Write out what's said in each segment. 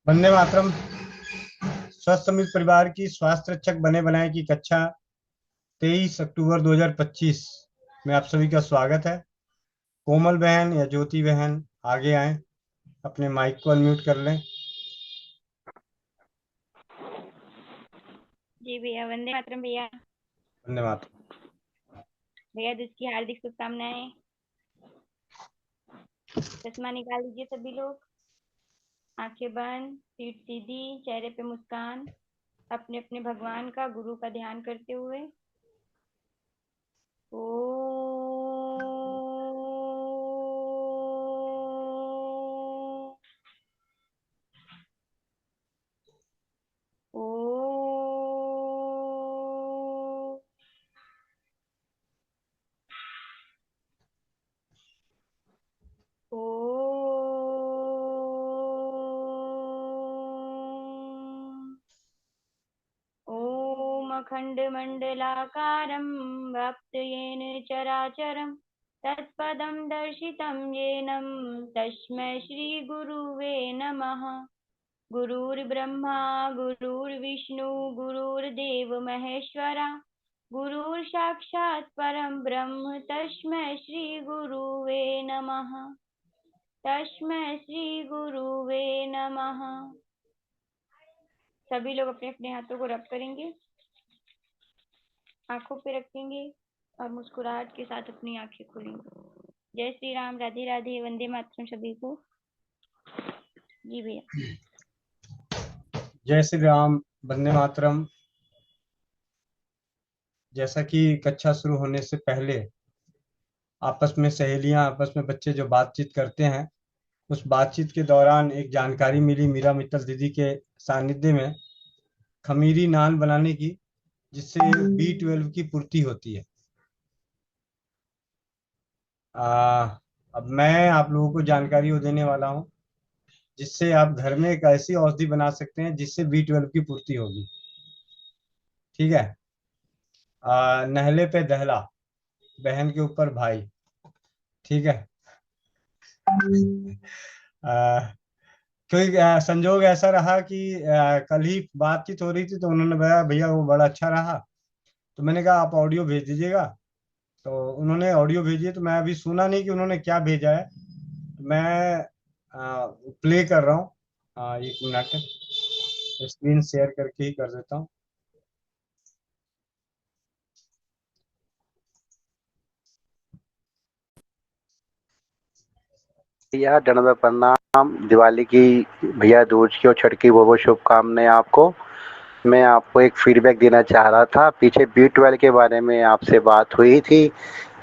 वंदे मातरम। स्वस्थ समृद्ध परिवार की स्वास्थ्य रक्षक बने बनाए की कक्षा 23 अक्टूबर 2025 में आप सभी का स्वागत है। कोमल बहन या ज्योति बहन आगे आए, अपने माइक को अनम्यूट कर लें। जी भैया, वंदे मातरम भैया। वंदे मातरम। भैया दूज की हार्दिक शुभकामनाएं। चश्मा निकाल लीजिए सभी लोग, आंखें बंद, पीठ सीधी, चेहरे पे मुस्कान, अपने अपने भगवान का, गुरु का ध्यान करते हुए। ओ ओ ओ ॐ अखण्डमण्डलाकारं व्याप्तं चराचरं तत्पदं दर्शितं येन तस्मै श्रीगुरुवे नमः। गुरुर्ब्रह्मा गुरुर्विष्णु गुरुर्देव महेश्वरा गुरुर्साक्षात् परं ब्रह्म तस्मै श्रीगुरुवे नमः। तस्मै श्रीगुरुवे नमः। सभी लोग अपने अपने हाथों को रब करेंगे, आंखों पे रखेंगे और मुस्कुराहट के साथ अपनी आंखें खोलेंगे। जय श्री राम, राधे राधे, वंदे मातरम सभी को। जी भैया। जय श्री राम, वंदे मातरम। जैसा कि कक्षा शुरू होने से पहले आपस में सहेलियां, आपस में बच्चे जो बातचीत करते हैं, उस बातचीत के दौरान एक जानकारी मिली मीरा मित्तल दीदी के सानिध्य में, खमीरी नान बनाने की, जिससे B12 की पूर्ति होती है। अब मैं आप लोगों को जानकारी वो देने वाला हूँ जिससे आप घर में एक ऐसी औषधि बना सकते हैं जिससे B12 की पूर्ति होगी। ठीक है। नहले पे दहला, बहन के ऊपर भाई। ठीक है। आ, कोई संजोग ऐसा रहा कि कल ही बातचीत हो रही थी तो उन्होंने बताया भैया वो बड़ा अच्छा रहा, तो मैंने कहा आप ऑडियो भेज दीजिएगा। तो उन्होंने ऑडियो भेजी है, तो मैं अभी सुना नहीं कि उन्होंने क्या भेजा है। मैं प्ले कर रहा हूँ। एक मिनट, स्क्रीन शेयर करके ही कर देता हूँ। भैया दंडवत प्रणाम। दिवाली की भैया दूज की और छठ की बहुत बहुत शुभकामनाएं आपको। मैं आपको एक फीडबैक देना चाह रहा था। पीछे B12 के बारे में आपसे बात हुई थी,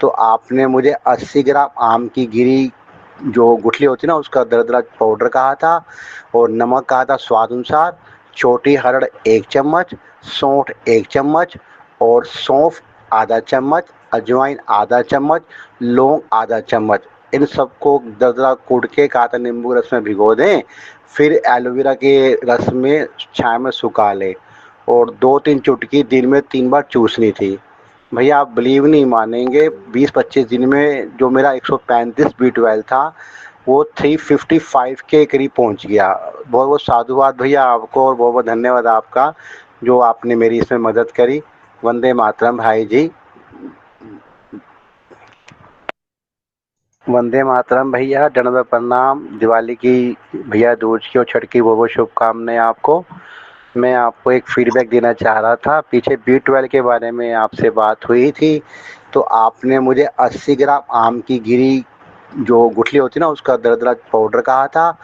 तो आपने मुझे 80 ग्राम आम की गिरी जो गुठली होती है ना, उसका दरदरा पाउडर कहा था, और नमक कहा था स्वाद अनुसार, छोटी हरड़ 1 चम्मच, सौंठ 1 चम्मच, और सौंफ आधा चम्मच, अजवाइन आधा चम्मच, लौंग आधा चम्मच। इन सबको दरदरा कूट के कहा था नींबू रस में भिगो दें, फिर एलोवेरा के रस में छाया में सुखा लें, और 2-3 चुटकी दिन में 3 बार चूसनी थी। भैया आप बिलीव नहीं मानेंगे, 20-25 दिन में जो मेरा 135 B12 था वो 355 के करीब पहुंच गया। बहुत बहुत साधुवाद भैया आपको, और बहुत बहुत धन्यवाद आपका जो आपने मेरी इसमें मदद करी। वंदे मातरम भाई जी। वंदे मातरम भैया, दंडवत प्रणाम। दिवाली की भैया दूज की और छठ की बहुत बहुत शुभकामनाएं आपको। मैं आपको एक फीडबैक देना चाह रहा था। पीछे B12 के बारे में आपसे बात हुई थी, तो आपने मुझे 80 ग्राम आम की गिरी जो गुठली होती है ना, उसका दरदरा पाउडर कहा था,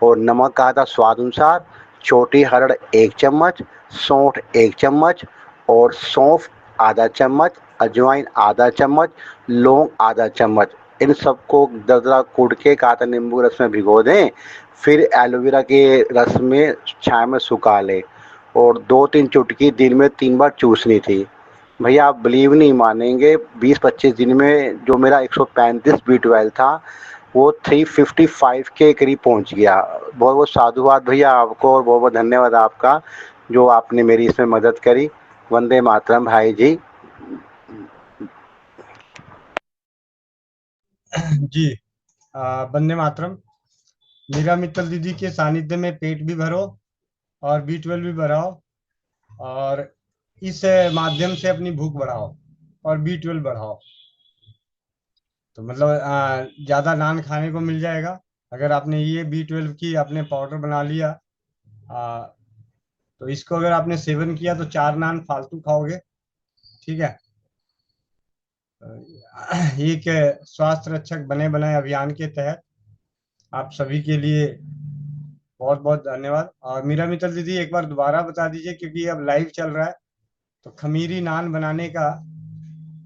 और नमक कहा था स्वाद अनुसार, छोटी हरड़ 1 चम्मच, सौंठ 1 चम्मच, और सौंफ आधा चम्मच, अजवाइन आधा चम्मच, लौंग आधा चम्मच। इन सबको दरदरा कूट के कहा था नींबू रस में भिगो दें, फिर एलोवेरा के रस में छाया में सुखा लें, और 2-3 चुटकी दिन में 3 बार चूसनी थी। भैया आप बिलीव नहीं मानेंगे, 20-25 दिन में जो मेरा 135 B12 था वो 355 के करीब पहुंच गया। बहुत बहुत साधुवाद भैया आपको, और बहुत बहुत धन्यवाद आपका जो आपने मेरी इसमें मदद करी। वंदे मातरम भाई जी। जी, वंदे मातरम। मीरा मित्तल दीदी के सानिध्य में पेट भी भरो और B12 भी बढ़ाओ, और इस माध्यम से अपनी भूख बढ़ाओ और B12 बढ़ाओ। तो मतलब ज्यादा नान खाने को मिल जाएगा। अगर आपने ये B12 की आपने पाउडर बना लिया, आ, तो इसको अगर आपने सेवन किया तो 4 नान फालतू खाओगे। ठीक है। एक स्वास्थ्य रक्षक बने बनाए अभियान के तहत आप सभी के लिए बहुत बहुत धन्यवाद। और मीरा मित्तल दीदी एक बार दोबारा बता दीजिए, क्योंकि अब लाइव चल रहा है, तो खमीरी नान बनाने का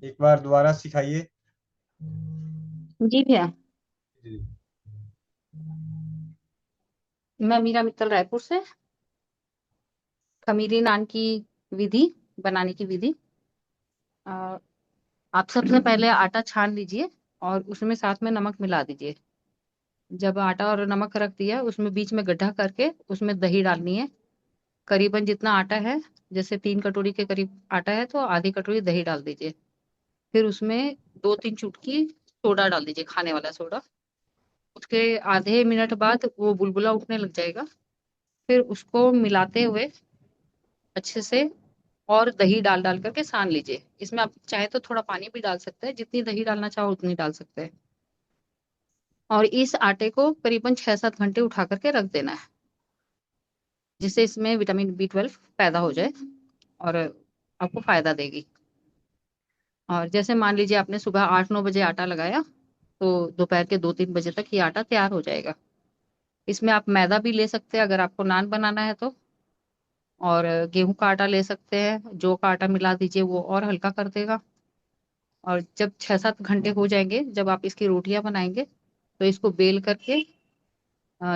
एक बार दोबारा सिखाइए। जी भैया, जी। मैं मीरा मित्तल रायपुर से। खमीरी नान की विधि, बनाने की विधि। अ, आप सबसे पहले आटा छान लीजिए और उसमें साथ में नमक मिला दीजिए। जब आटा और नमक रख दिया, उसमें बीच में गड्ढा करके उसमें दही डालनी है। करीबन जितना आटा है, जैसे 3 कटोरी के करीब आटा है तो आधी कटोरी दही डाल दीजिए। फिर उसमें 2-3 चुटकी सोडा डाल दीजिए, खाने वाला सोडा। उसके आधे मिनट बाद वो बुलबुला उठने लग जाएगा। फिर उसको मिलाते हुए अच्छे से और दही डाल डाल करके सान लीजिए। इसमें आप चाहे तो थोड़ा पानी भी डाल सकते हैं, जितनी दही डालना चाहो उतनी डाल सकते हैं। और इस आटे को करीबन 6-7 घंटे उठा करके रख देना है, जिससे इसमें विटामिन B12 पैदा हो जाए और आपको फायदा देगी। और जैसे मान लीजिए आपने सुबह 8-9 बजे आटा लगाया, तो दोपहर के 2-3 बजे तक ये आटा तैयार हो जाएगा। इसमें आप मैदा भी ले सकते हैं अगर आपको नान बनाना है तो, और गेहूं का आटा ले सकते हैं। जौ का आटा मिला दीजिए, वो और हल्का कर देगा। और जब 6-7 घंटे हो जाएंगे, जब आप इसकी रोटियां बनाएंगे, तो इसको बेल करके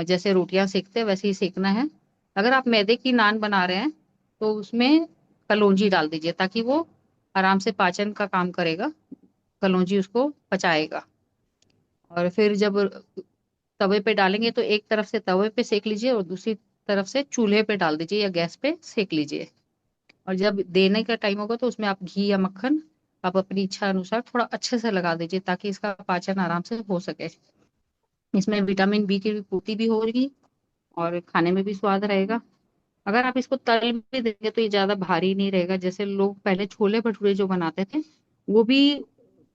जैसे रोटियां सेकते हैं वैसे ही सेकना है। अगर आप मैदे की नान बना रहे हैं तो उसमें कलौंजी डाल दीजिए, ताकि वो आराम से पाचन का काम करेगा, कलौंजी उसको पचाएगा। और फिर जब तवे पे डालेंगे तो एक तरफ से तवे पे सेक लीजिए और दूसरी तरफ से चूल्हे पे डाल दीजिए या गैस पे सेक लीजिए। और जब देने का टाइम होगा तो उसमें आप घी या मक्खन आप अपनी इच्छा अनुसार थोड़ा अच्छे से लगा दीजिए, ताकि इसका पाचन आराम से हो सके। इसमें विटामिन B की भी पूर्ति भी होगी और खाने में भी स्वाद रहेगा। अगर आप इसको तल भी देंगे तो ये ज्यादा भारी नहीं रहेगा। जैसे लोग पहले छोले भटूरे जो बनाते थे, वो भी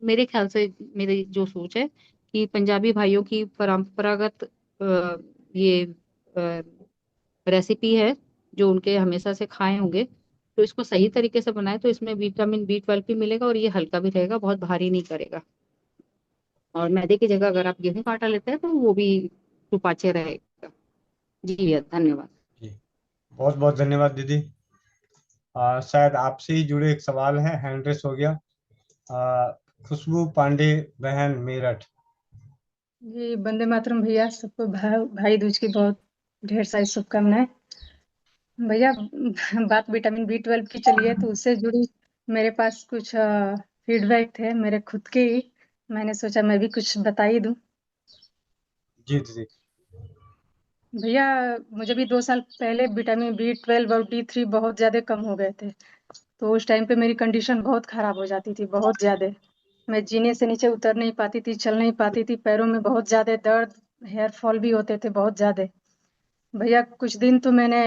मेरे ख्याल से, मेरी जो सोच है कि पंजाबी भाइयों की परंपरागत ये रेसिपी है, जो उनके हमेशा से खाए होंगे। तो इसको सही तरीके से बनाए तो इसमें विटामिन B12 भी मिलेगा और ये हल्का भी रहेगा, बहुत भारी नहीं करेगा। और मैदे की जगह अगर आप गेहूं का आटा लेते हैं तो वो भी सुपाच्य रहेगा। जी भैया, धन्यवाद। जी बहुत बहुत धन्यवाद दीदी। शायद आपसे ही जुड़े एक सवाल है, हैंड रेस हो गया। आ, खुशबू पांडे बहन, मेरठ। जी, वंदे मातरम भैया। सबको भाई दूज की बहुत ढेर सारी शुभकामनाएं। भैया, बात विटामिन B12 की चली है तो उससे जुड़ी मेरे पास कुछ फीडबैक थे मेरे खुद के ही। मैंने सोचा मैं भी कुछ बता ही दूं। जी दीदी। भैया, मुझे भी 2 साल पहले विटामिन B12 और D3 बहुत ज्यादा कम हो गए थे। तो उस टाइम पे मेरी कंडीशन बहुत खराब हो जाती थी, बहुत ज्यादा। मैं जीने से नीचे उतर नहीं पाती थी, चल नहीं पाती थी, पैरों में बहुत ज्यादा दर्द, हेयर फॉल भी होते थे बहुत ज्यादा। भैया, कुछ दिन तो मैंने,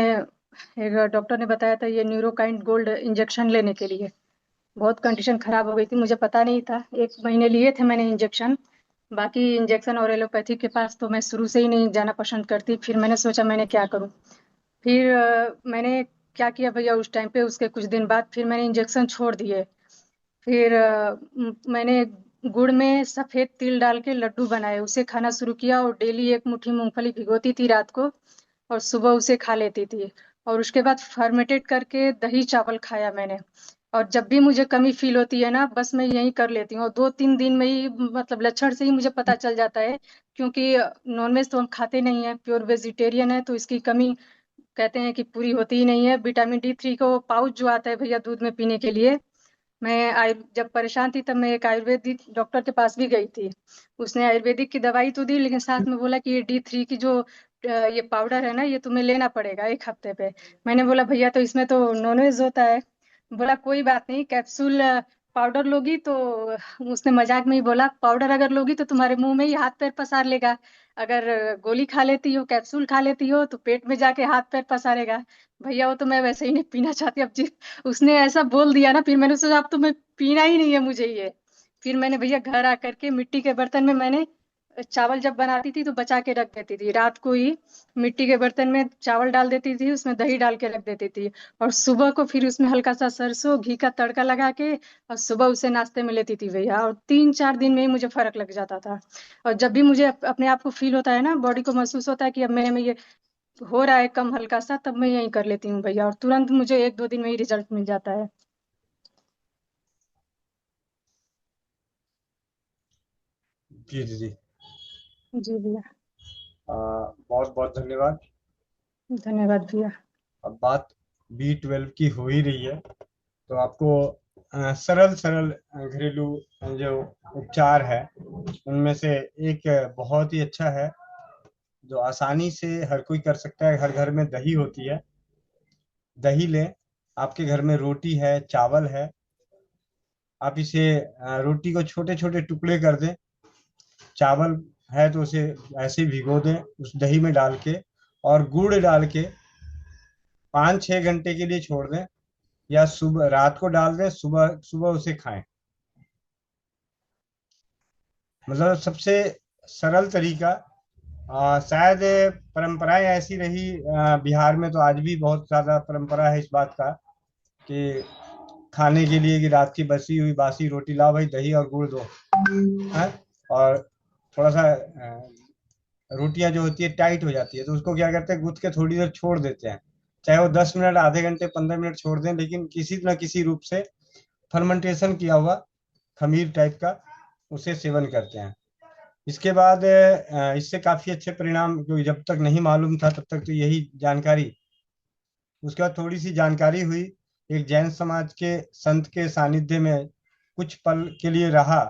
एक डॉक्टर ने बताया था ये न्यूरोकाइंड गोल्ड इंजेक्शन लेने के लिए। बहुत कंडीशन खराब हो गई थी, मुझे पता नहीं था। 1 महीने लिए थे मैंने इंजेक्शन। बाकी इंजेक्शन और एलोपैथी के पास तो मैं शुरू से ही नहीं जाना पसंद करती। फिर मैंने सोचा मैंने क्या करूं। फिर मैंने क्या किया भैया, उस टाइम पे उसके कुछ दिन बाद फिर मैंने इंजेक्शन छोड़ दिए। फिर मैंने गुड़ में सफेद तिल डाल के लड्डू बनाए, उसे खाना शुरू किया और डेली एक मुट्ठी मूंगफली भिगोती थी रात को और सुबह उसे खा लेती थी। और उसके बाद फर्मेंटेड करके दही चावल खाया मैंने। और जब भी मुझे कमी फील होती है ना, बस मैं यही कर लेती हूँ और 2-3 दिन में ही, मतलब लक्षण से ही मुझे पता चल जाता है। क्योंकि नॉनवेज तो हम खाते नहीं है, प्योर वेजिटेरियन है, तो इसकी कमी कहते हैं कि पूरी होती ही नहीं है। विटामिन D3 को पाउच जो आता है भैया दूध में पीने के लिए, मैं जब परेशान थी तब मैं एक आयुर्वेदिक डॉक्टर के पास भी गई थी। उसने आयुर्वेदिक की दवाई तो दी, लेकिन साथ में बोला कि ये D3 की जो ये पाउडर है ना, ये तुम्हें लेना पड़ेगा 1 हफ्ते पे। मैंने बोला भैया तो इसमें तो नॉनवेज होता है। बोला कोई बात नहीं, कैप्सूल पाउडर लोगी तो उसने मजाक में ही बोला, पाउडर अगर लोगी तो तुम्हारे मुंह में ही हाथ पैर पसार लेगा, अगर गोली खा लेती हो, कैप्सूल खा लेती हो तो पेट में जाके हाथ पैर पसारेगा। भैया वो तो मैं वैसे ही नहीं पीना चाहती। अब जी उसने ऐसा बोल दिया ना, फिर मैंने सोचा अब तो मैं पीना ही नहीं है मुझे ये। फिर मैंने भैया घर आकर के मिट्टी के बर्तन में मैंने चावल जब बनाती थी तो बचा के रख देती थी, रात को ही मिट्टी के बर्तन में चावल डाल देती थी, उसमें दही डाल के रख देती थी, और सुबह को फिर उसमें हल्का सा सरसों घी का तड़का लगा के और सुबह उसे नाश्ते में लेती थी भैया, और 3-4 दिन में ही मुझे फर्क लग जाता था। और जब भी मुझे अपने आप को फील होता है ना, बॉडी को महसूस होता है कि अब मेरे में ये हो रहा है कम हल्का सा, तब मैं यही कर लेती हूँ भैया, और तुरंत मुझे 1-2 दिन में ही रिजल्ट मिल जाता है। जी दीदी, जी भैया। बहुत बहुत धन्यवाद। धन्यवाद भैया। अब बात B12 की हो ही रही है, तो आपको सरल सरल घरेलू जो उपचार है उनमें से एक बहुत ही अच्छा है जो आसानी से हर कोई कर सकता है। हर घर में दही होती है, दही लें। आपके घर में रोटी है, चावल है, आप इसे रोटी को छोटे छोटे टुकड़े कर दें, चावल है तो उसे ऐसे ही भिगो दें उस दही में डाल के, और गुड़ डाल के 5-6 घंटे के लिए छोड़ दें, या सुबह रात को डाल दें, सुबह सुबह उसे खाएं। मतलब सबसे सरल तरीका। शायद परंपराएं ऐसी रही, बिहार में तो आज भी बहुत ज्यादा परंपरा है इस बात का कि खाने के लिए कि रात की बची हुई बासी रोटी लाओ भाई, दही और गुड़ दो है, और थोड़ा सा रोटियां जो होती है टाइट हो जाती है तो उसको क्या करते हैं, गूंथ के थोड़ी देर छोड़ देते हैं, चाहे वो 10 मिनट, आधे घंटे, 15 मिनट छोड़ दें, लेकिन किसी न किसी रूप से फर्मेंटेशन किया हुआ खमीर टाइप का उसे सेवन करते हैं। इसके बाद इससे काफी अच्छे परिणाम, जो जब तक नहीं मालूम था तब तक तो यही जानकारी। उसके बाद थोड़ी सी जानकारी हुई, एक जैन समाज के संत के सानिध्य में कुछ पल के लिए रहा,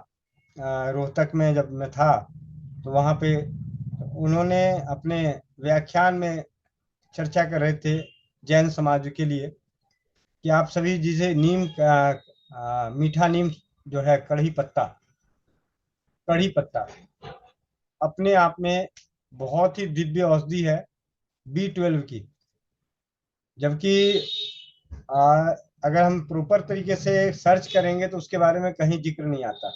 रोहतक में जब मैं था, तो वहाँ पे उन्होंने अपने व्याख्यान में चर्चा कर रहे थे जैन समाज के लिए कि आप सभी जिसे नीम का मीठा नीम जो है, कढ़ी पत्ता, कढ़ी पत्ता अपने आप में बहुत ही दिव्य औषधि है B12 की। जबकि अगर हम प्रॉपर तरीके से सर्च करेंगे तो उसके बारे में कहीं जिक्र नहीं आता,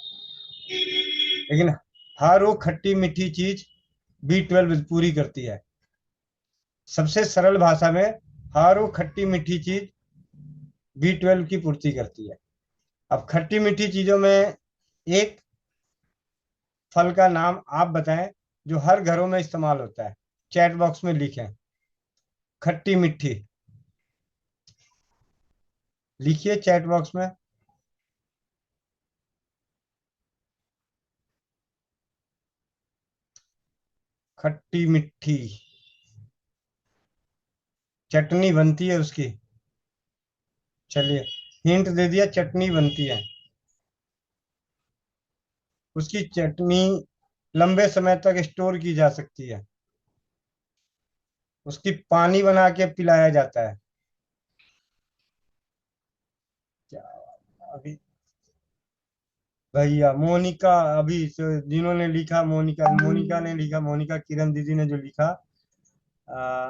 लेकिन हर वो खट्टी मीठी चीज B12 पूरी करती है। सबसे सरल भाषा में, हर वो खट्टी मीठी चीज B12 की पूर्ति करती है। अब खट्टी मीठी चीजों में एक फल का नाम आप बताएं जो हर घरों में इस्तेमाल होता है, चैट बॉक्स में लिखें, खट्टी मीठी लिखिए चैट बॉक्स में। खट्टी मीठी चटनी बनती है उसकी, चलिए हिंट दे दिया, चटनी बनती है उसकी। चटनी लंबे समय तक स्टोर की जा सकती है, उसकी पानी बना के पिलाया जाता है। क्या अभी भैया मोनिका, अभी जिन्होंने लिखा, मोनिका ने लिखा, मोनिका किरण दीदी ने जो लिखा, आ,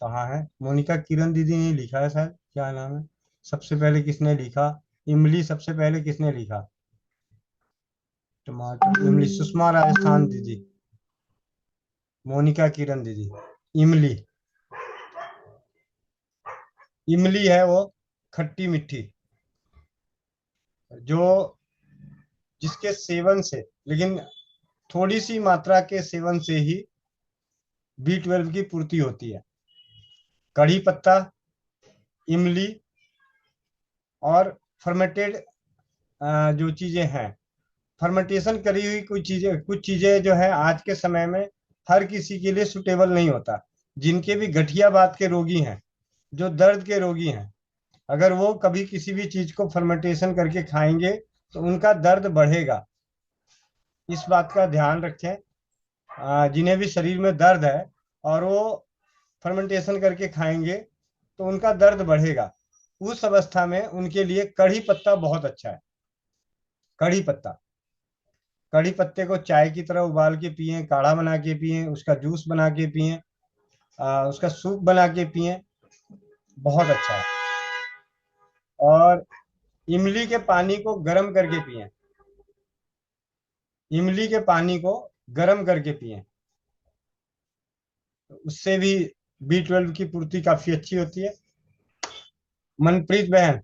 कहाँ है मोनिका किरण दीदी ने लिखा है शायद, क्या नाम है, सबसे पहले किसने लिखा, इमली सबसे पहले किसने लिखा, टमाटर इमली, सुषमा राजस्थान दीदी, मोनिका किरण दीदी, इमली, इमली है वो खट्टी मीठी, जो जिसके सेवन से, लेकिन थोड़ी सी मात्रा के सेवन से ही B12 की पूर्ति होती है। कढ़ी पत्ता, इमली और फर्मेंटेड जो चीजें हैं, फर्मेंटेशन करी हुई कुछ चीजें जो है आज के समय में हर किसी के लिए सुटेबल नहीं होता। जिनके भी गठियाबात के रोगी हैं, जो दर्द के रोगी हैं, अगर वो कभी किसी भी चीज को फर्मेंटेशन करके खाएंगे तो उनका दर्द बढ़ेगा। इस बात का ध्यान रखें। जिन्हें भी शरीर में दर्द है और वो फर्मेंटेशन करके खाएंगे तो उनका दर्द बढ़ेगा। उस अवस्था में उनके लिए कढ़ी पत्ता बहुत अच्छा है। कढ़ी पत्ता, कढ़ी पत्ते को चाय की तरह उबाल के पिए, काढ़ा बना के पिए, उसका जूस बना के पिए, उसका सूप बना के पिए, बहुत अच्छा है। और इमली के पानी को गर्म करके पिए, इमली के पानी को गर्म करके पिए, उससे भी B12 की पूर्ति काफी अच्छी होती है। मनप्रीत बहन,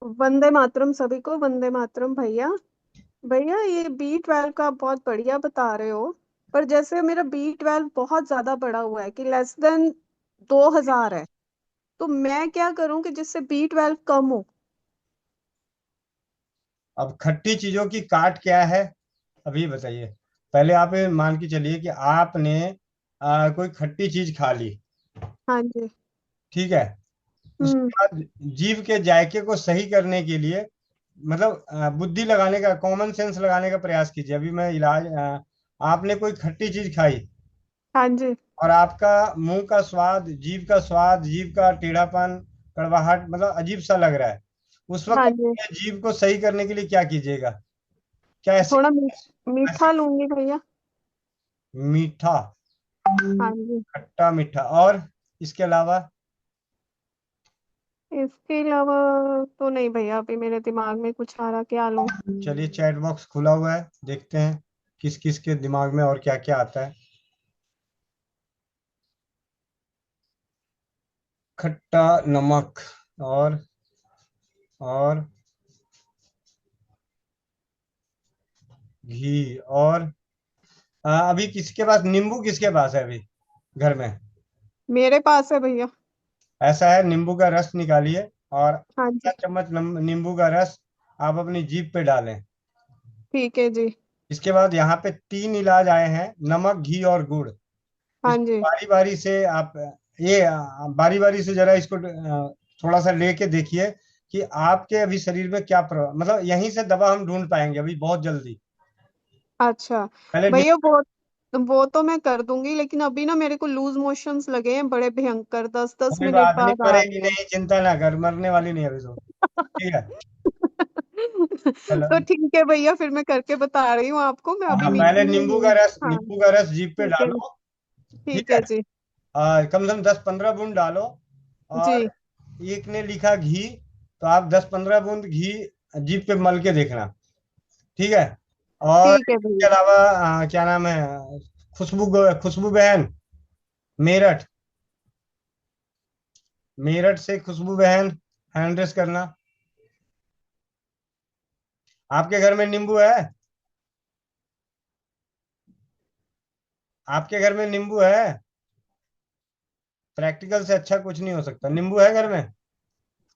वंदे मातरम सभी को, वंदे मातरम भैया। भैया ये B12 का आप बहुत बढ़िया बता रहे हो, पर जैसे मेरा B12 बहुत ज्यादा बढ़ा हुआ है कि लेस देन 2000 है, तो मैं क्या करूं कि जिससे B12 कम हो। अब खट्टी चीजों की काट क्या है, अभी बताइए। पहले आप ये मान के चलिए कि आपने कोई खट्टी चीज खा ली, हाँ जी। ठीक है। उसके हम्म। बाद जीभ के जायके को सही करने के लिए, मतलब बुद्धि लगाने का, कॉमन सेंस लगाने का प्रयास कीजिए। अभी मैं आपने कोई खट्टी चीज खाई हाँ जी। और आपका मुंह का स्वाद, जीभ का स्वाद, जीभ का टेढ़ापन, कड़वाहट, मतलब अजीब सा लग रहा है। उस वक्त हाँ जी। अपने जीभ को सही करने के लिए क्या कीजिएगा? क्या ऐसे थोड़ा ऐसे मीठा लूंगी भैया। मीठा, हाँ जी। खट्टा मीठा, और इसके अलावा? इसके अलावा तो नहीं भैया, अभी मेरे दिमाग में कुछ आ रहा, क्या लूं। चलिए, चैट बॉक्स खुला हुआ है, देखते हैं किस किस के दिमाग में और क्या क्या आता है। खट्टा, नमक, और घी, और अभी किसके पास नींबू, किसके पास है अभी घर में? मेरे पास है भैया। ऐसा है, नींबू का रस निकालिए और हाँ आधा जी। चम्मच नींबू का रस आप अपनी जीभ पे डालें। ठीक है जी। इसके बाद यहाँ पे 3 इलाज आए हैं, नमक, घी और गुड़। हाँ इसको जी। बारी बारी से आप, ये बारी बारी से जरा इसको थोड़ा सा लेके देखिए कि आपके अभी शरीर में क्या प्रभाव, मतलब यहीं से दवा हम ढूंढ पाएंगे अभी बहुत जल्दी। अच्छा पहले भैया, वो तो मैं कर दूंगी, लेकिन अभी ना मेरे को लूज मोशंस लगे हैं बड़े भयंकर, 10-10 कोई मिनट बात नहीं, बाद आ मरेगी रहे नहीं, चिंता ना कर, मरने वाली नहीं अभी तो। ठीक है, चलो। तो ठीक है भैया, फिर मैं करके बता रही हूँ आपको, मैं अभी हाँ, पहले मीटिंग में नींबू हूँ। का रस, हाँ। नींबू का रस जीभ पे ठीक है। डालो। ठीक ठीक है, है जी। कम से कम 10-15 बूंद डालो। और जी। एक ने लिखा घी, तो आप 10-15 बूंद घी जीभ पे मल के देखना। ठीक है। और ठीक है इसके भैया। अलावा क्या नाम है, खुशबू बहन, मेरठ, मेरठ से खुशबू बहन, हैंड रेस करना। आपके घर में नींबू है? आपके घर में नींबू है? प्रैक्टिकल से अच्छा कुछ नहीं हो सकता, नींबू है घर में?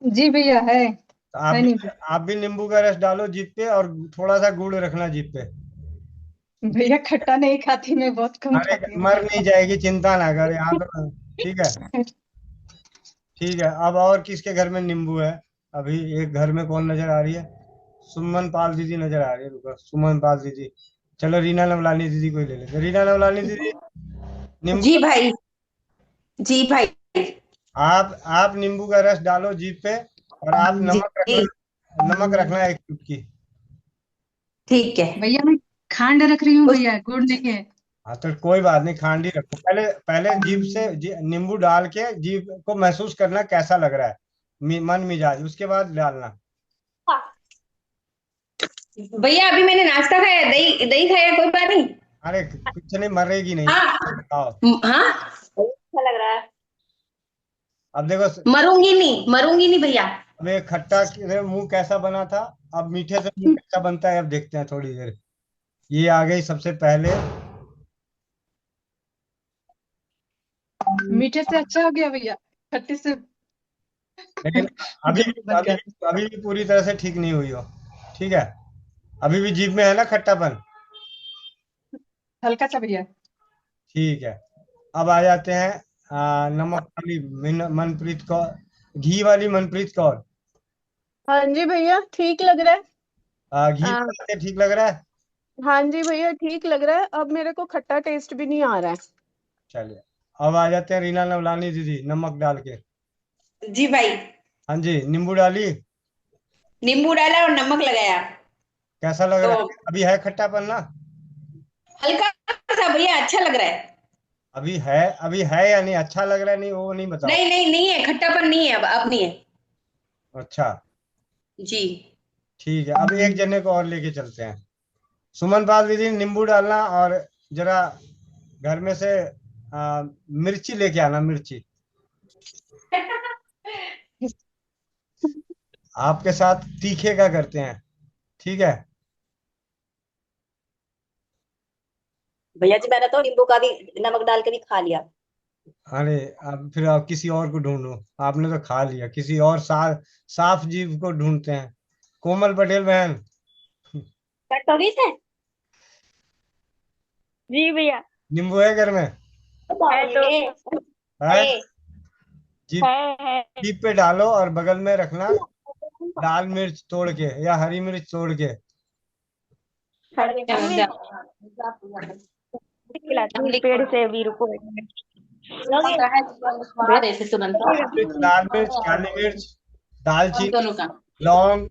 जी भैया है। तो है नहीं भैया। आप भी नींबू का रस डालो जीभ पे, और थोड़ा सा गुड़ रखना जीभ पे। भैया खट्टा नहीं खाती, मैं बहुत कम अरे, खाती हूँ मर नहीं खट्टा। जाएगी, चिंता ना कर यहाँ तो। ठीक है, ठीक है। अब और किसके घर में नींबू है? अभी एक घर में कौन नजर आ रही है? सुमन पाल दीदी नजर आ रही है, रुको, सुमन पाल दीदी। चलो, रीना नवलानी दीदी को ही ले लेते, रीना नवलानी दीदी, नींबू, जी भाई। जी भाई। आप नींबू का रस डालो जीभ पे, और आप जी। नमक रखना, नमक रखना 1 चुटकी। ठीक है। भैया मैं खांड रख रही हूँ उस भैया, गुड़ नहीं है। हाँ, तो कोई बात नहीं, खांड ही रखो। पहले पहले जीभ से नींबू डाल के जीभ को महसूस करना कैसा लग रहा है, मन मिजाज, उसके बाद डालना। भैया अभी मैंने नाश्ता खाया, दही दही खाया, कोई बात नहीं। अरे कुछ नहीं, मरेगी नहीं, हाँ। खाओ। हाँ। अच्छा लग रहा है। अब देखो, मरूंगी नहीं, मरूंगी नहीं भैया। अब ये खट्टा से मुंह कैसा बना था, अब मीठे से मुंह कैसा बनता है, अब देखते हैं थोड़ी देर। ये आ गई सबसे पहले। मीठे से अच्छा हो गया भैया, खट्टे से लेकिन अभी जल्दी बन अभी गया। अभी भी पूरी तरह से ठीक नहीं हुई हो। ठीक है, अभी भी जीभ में है ना खट्टापन? हल्का सा भैया। ठीक है। अब आ जाते हैं नमक वाली मनप्रीत कौर, घी वाली मनप्रीत कौर। हाँ जी भैया, ठीक लग रहा है। घी आ, बनाते ठीक लग रहा है? हाँ जी भैया, ठीक लग रहा है, अब मेरे को खट्टा टेस्ट भी नहीं आ रहा है। चलिए, अब आ जाते हैं रीना नवलानी दीदी, नमक डाल के। जी भाई। हाँ जी, नींबू डाली? नींबू डाला और नमक लगाया। कैसा लग तो रहा है? अभी है खट्टापन ना? हल्का सा भैया, अच्छा लग रहा है। अभी है, अभी है या नहीं? अच्छा लग रहा है नहीं, वो नहीं बताओ। नहीं नहीं, नहीं है, खट्टापन नहीं है, अब नहीं है। अच्छा, जी। ठीक है। अब एक जने को और लेके चलते हैं। सुमन पाल दीदी, नींबू डालना, और जरा घर में से मिर्ची लेके आना, मिर्ची। आपके साथ तीखे का करते हैं, ठीक है? भैया जी मैंने तो नींबू का भी नमक डाल के भी खा लिया। अरे, अब फिर आप किसी और को ढूंढो। आपने तो खा लिया, किसी और साफ जीव को ढूंढते हैं। कोमल पटेल बहन। कटोरी से जी भैया। नींबू है घर में? है तो। है? जीप है। जीप पे डालो और बगल में रखना, लाल मिर्च तोड़ के या हरी मिर्च तोड़ के। हरी मिर्च खिलाती हूँ पेड़ से अभी, रुको एक मिनट। बढ़ा दे इसे तुरंत। मिर्च, लाल मिर्च, काली मिर्च, दालचीनी, दोनों का। लौंग,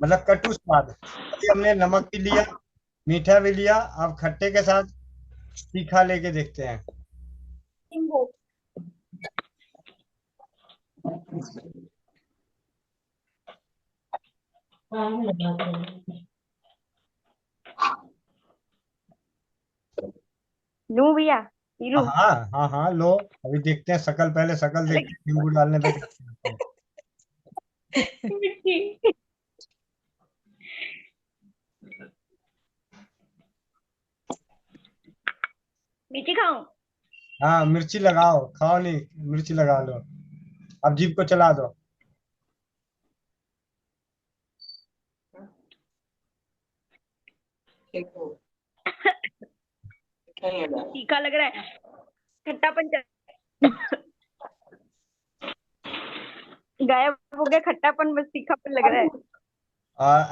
मतलब कटु स्वाद। अभी हमने नमक भी लिया, मीठा भी लिया, अब खट्टे के साथ तीखा लेके देखते हैं। लूं भैया, पी लूं? हाँ हाँ हाँ, लो। अभी देखते हैं शक्ल, पहले शक्ल देखते हैं, नींबू डालने पे कैसे लगते हैं। मिर्ची। मिर्ची खाऊं? हाँ, मिर्ची लगाओ, खाओ नहीं, मिर्ची लगा लो। अब जीभ को चला दो। तीखा लग रहा है, खट्टापन गायब हो गया, खट्टापन बस तीखापन लग रहा है।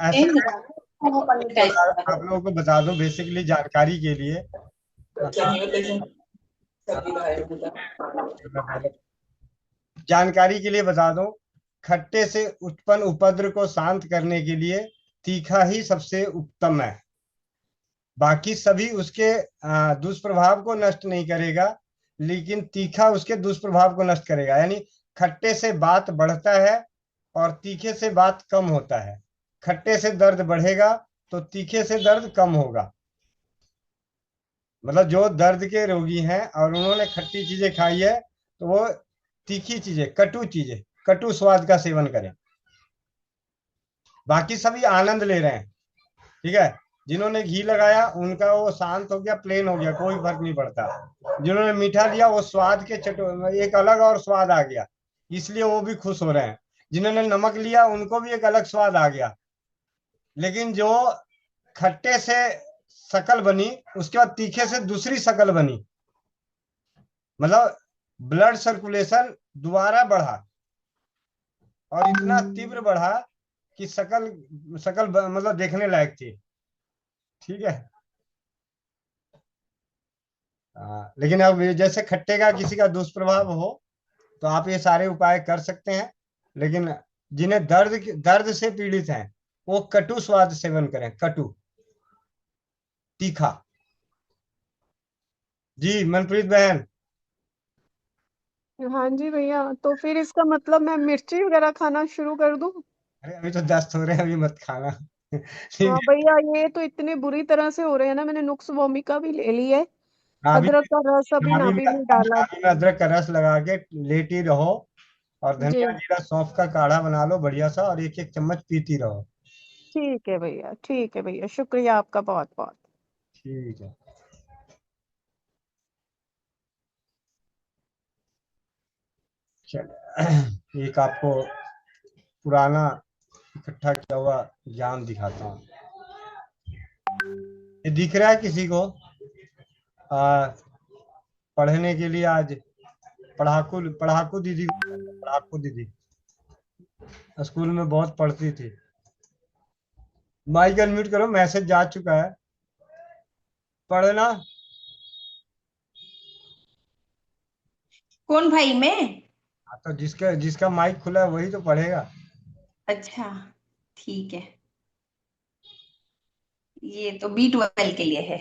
ऐसा है, आप लोगों को बता दो बेसिकली जानकारी के लिए। जानकारी के लिए बता दूं, खट्टे से उत्पन्न उपद्र को शांत करने के लिए तीखा ही सबसे उत्तम है। बाकी सभी उसके दुष्प्रभाव को नष्ट नहीं करेगा, लेकिन तीखा उसके दुष्प्रभाव को नष्ट करेगा। यानी खट्टे से बात बढ़ता है और तीखे से बात कम होता है। खट्टे से दर्द बढ़ेगा तो तीखे से दर्द कम होगा। मतलब जो दर्द के रोगी हैं और उन्होंने खट्टी चीजें खाई है, तो वो तीखी चीजें, कटु चीजें, कटु स्वाद का सेवन करें। बाकी सभी आनंद ले रहे हैं, ठीक है? जिन्होंने घी लगाया उनका वो शांत हो गया, प्लेन हो गया, कोई फर्क नहीं पड़ता। जिन्होंने मीठा लिया वो स्वाद के एक अलग और स्वाद आ गया, इसलिए वो भी खुश हो रहे हैं। जिन्होंने नमक लिया उनको भी एक अलग स्वाद आ गया। लेकिन जो खट्टे से शकल बनी, उसके बाद तीखे से दूसरी शकल बनी, मतलब ब्लड सर्कुलेशन दोबारा बढ़ा, और इतना तीव्र बढ़ा कि शकल शकल मतलब देखने लायक थी, ठीक है? लेकिन अब जैसे खट्टे का किसी का दुष्प्रभाव हो तो आप ये सारे उपाय कर सकते हैं। लेकिन जिन्हें दर्द से पीड़ित हैं वो कटु स्वाद सेवन करें, कटु, तीखा। जी मनप्रीत बहन। हाँ जी भैया, तो फिर इसका मतलब मैं मिर्ची वगैरह खाना शुरू कर दूं? अरे अभी तो दस्त हो रहे हैं, अभी मत खाना। ठीक हाँ है? भैया, ये तो इतने बुरी तरह से हो रहे हैं ना, मैंने नुक्स वोमिका भी ले ली है। नाभि अदरक का रस अभी नाभि में नाभि में डाला। नाभि में अदरक का रस लगा के लेटी रहो, और जी, धनिया जीरा सौंफ का काढ़ा बना लो बढ़िया सा, और एक एक चम्मच पीती रहो। ठीक है भैया, ठीक है भैया, शुक्रिया आपका बहुत बहुत। ठीक है। चलिए, एक आपको पुराना इकट्ठा किया हुआ ज्ञान दिखाता हूँ। ये दिख रहा है किसी को? आ, पढ़ने के लिए आज पढ़ाकू पढ़ाकू दीदी, पढ़ाकू दीदी स्कूल में बहुत पढ़ती थी। माइक अनम्यूट करो, मैसेज जा चुका है, पढ़ना। कौन भाई मैं? हाँ, तो जिसका जिसका माइक खुला है वही तो पढ़ेगा। अच्छा, ठीक है। ये तो B12 के लिए है।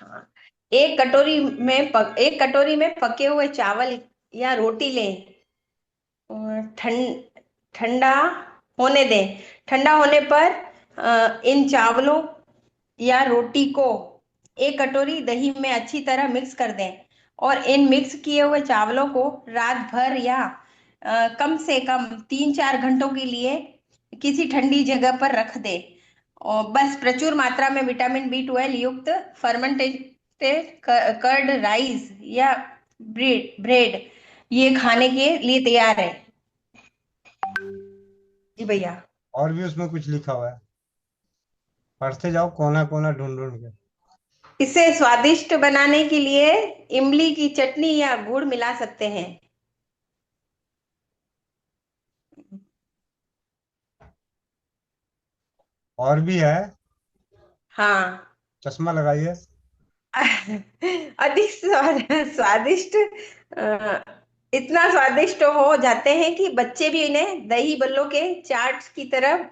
हाँ। एक कटोरी में पके हुए चावल या रोटी लें और ठंडा होने दें। ठंडा होने पर इन चावलों या रोटी को एक कटोरी दही में अच्छी तरह मिक्स कर दें और इन मिक्स किए हुए चावलों को रात भर या कम से कम 3-4 घंटों के लिए किसी ठंडी जगह पर रख दें। और बस प्रचुर मात्रा में विटामिन B12 युक्त फर्मेंटेड कर्ड राइस या ब्रेड ये खाने के लिए तैयार है। जी भैया। और भी उसमें कुछ लिखा हुआ है, पढ़ते जाओ कोना कोना ढूंढ ढूंढ के। इसे स्वादिष्ट बनाने के लिए इमली की चटनी या गुड़ मिला सकते हैं। और भी है। हाँ। चश्मा लगाइए। अधिक स्वादिष्ट इतना स्वादिष्ट हो जाते हैं कि बच्चे भी इन्हें दही बल्लों के चाट की तरह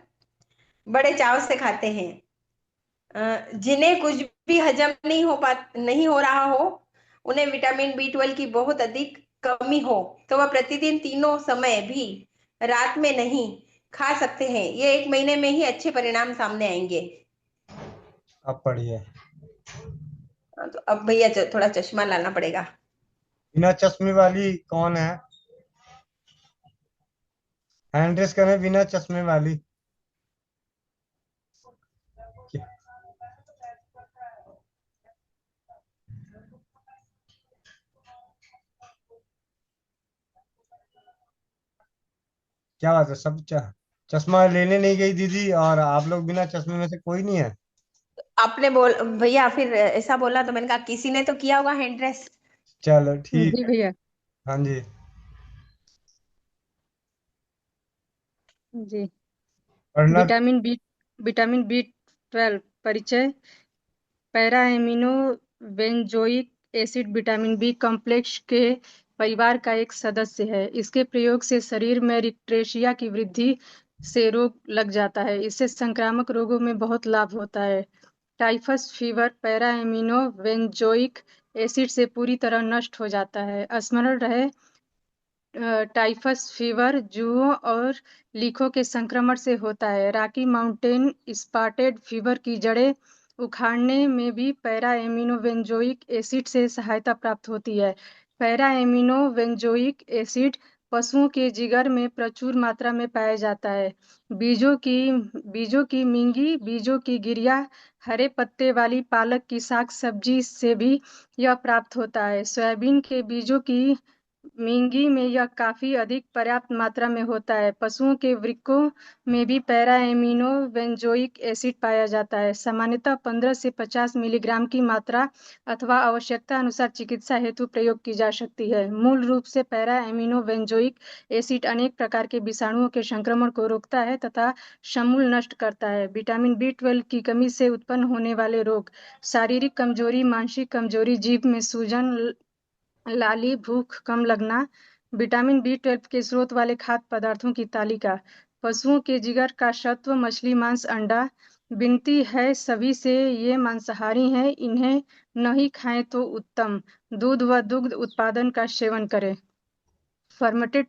बड़े चाव से खाते हैं। जिन्हें कुछ भी हजम नहीं हो रहा हो, उन्हें विटामिन B12 की बहुत अधिक कमी हो, तो वह प्रतिदिन तीनों समय भी रात में नहीं खा सकते हैं। ये 1 महीने में ही अच्छे परिणाम सामने आएंगे। अब पढ़िए। तो अब भैया थोड़ा चश्मा लाना पड़ेगा। बिना चश्मे वाली कौन है? हैंड रेस करें बिना चश्मे वाली। क्या बात है, सब चश्मा लेने नहीं गई दीदी, और आप लोग बिना चश्मे में से कोई नहीं है? आपने बोल भैया फिर ऐसा बोला तो मैंने कहा किसी ने तो किया होगा हैंड ड्रेस। चलो ठीक जी है। भैया। हाँ जी। जी। पढ़ना। विटामिन B12 परिचय। Para amino benzoic acid vitamin B complex के परिवार का एक सदस्य है। इसके प्रयोग से शरीर में रिक्टेशिया की वृद्धि से रोग लग जाता है। इससे संक्रामक रोगों में बहुत लाभ होता है। Typhus fever para amino benzoic acid से पूरी तरह नष्ट हो जाता है। स्मरण रहे, टाइफस फीवर जुओं और लीखों के संक्रमण से होता है। रॉकी माउंटेन स्पॉटेड फीवर की जड़ें उखाड़ने में भी पैरा एमिनोबेंजोइक एसिड से सहायता प्राप्त होती है। पैरा एमिनोबेंजोइक एसिड पशुओं के जिगर में प्रचुर मात्रा में पाया जाता है। बीजों की मींगी, बीजों की गिरिया, हरे पत्ते वाली पालक की साग सब्जी से भी यह प्राप्त होता है। सोयाबीन के बीजों की मींगी में यह काफी अधिक पर्याप्त मात्रा में होता है। पशुओं के वृक्कों में भी पैरा एमिनो बेंजोइक एसिड पाया जाता है। सामान्यतः 15 से 50 मिलीग्राम की मात्रा अथवा आवश्यकता अनुसार चिकित्सा हेतु प्रयोग की जा सकती है। मूल रूप से पैरा एमिनो बेंजोइक एसिड अनेक प्रकार के विषाणुओं के संक्रमण को रोकता है तथा समूल नष्ट करता है। विटामिन B12 की कमी से उत्पन्न होने वाले रोग, शारीरिक कमजोरी, मानसिक कमजोरी, जीभ में सूजन, लाली, भूख कम लगना। विटामिन B12 के स्रोत वाले खाद्य पदार्थों की तालिका। पशुओं के जिगर का सत्व, मछली, मांस, अंडा। विनती है सभी से, ये मांसाहारी हैं, इन्हें नहीं खाएं तो उत्तम। दूध व दुग्ध उत्पादन का सेवन करें। फर्मेंटेड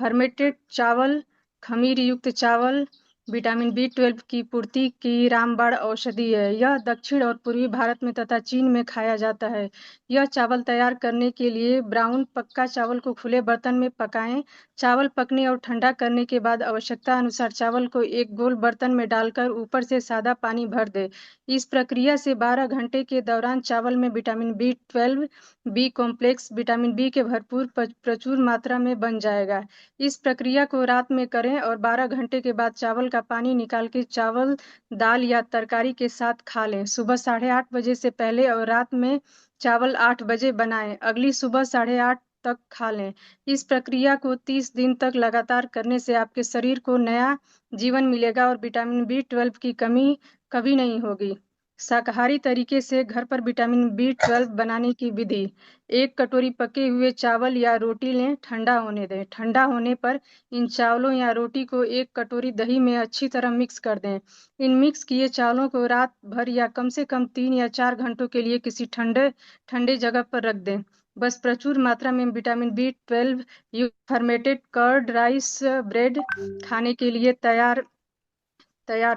फर्मेंटेड चावल, खमीर युक्त चावल विटामिन B12 की पूर्ति की रामबाण औषधि है। यह दक्षिण और पूर्वी भारत में तथा चीन में खाया जाता है। यह चावल तैयार करने के लिए ब्राउन पक्का चावल को खुले बर्तन में पकाएं। चावल पकने और ठंडा करने के बाद आवश्यकता अनुसार चावल को एक गोल बर्तन में डालकर ऊपर से सादा पानी भर दे। इस प्रक्रिया से 12 घंटे के दौरान चावल में vitamin B12 B complex vitamin B के भरपूर प्रचुर मात्रा में बन जाएगा। इस प्रक्रिया को रात में करें और 12 घंटे के बाद चावल का पानी निकाल के चावल, दाल या तरकारी के साथ खा लें। सुबह 8:30 बजे से पहले और रात में चावल 8 बजे बनाएं। अगली सुबह 8:30 तक खा लें। इस प्रक्रिया को 30 दिन तक लगातार करने से आपके शरीर को नया जीवन मिलेगा और विटामिन B12 की कमी कभी नहीं होगी। शाकाहारी तरीके से घर पर विटामिन B12 बनाने की विधि। 1 कटोरी पके हुए चावल या रोटी लें, ठंडा होने दें। ठंडा होने पर इन चावलों या रोटी को 1 कटोरी दही में अच्छी तरह मिक्स कर दें। इन मिक्स किए चावलों को रात भर या कम से कम 3 या 4 घंटों के लिए किसी ठंडे जगह पर रख दें। बस प्रचुर मात्रा में विटामिन B12 युक्त फर्मेंटेड कर्ड राइस ब्रेड खाने के लिए तैयार।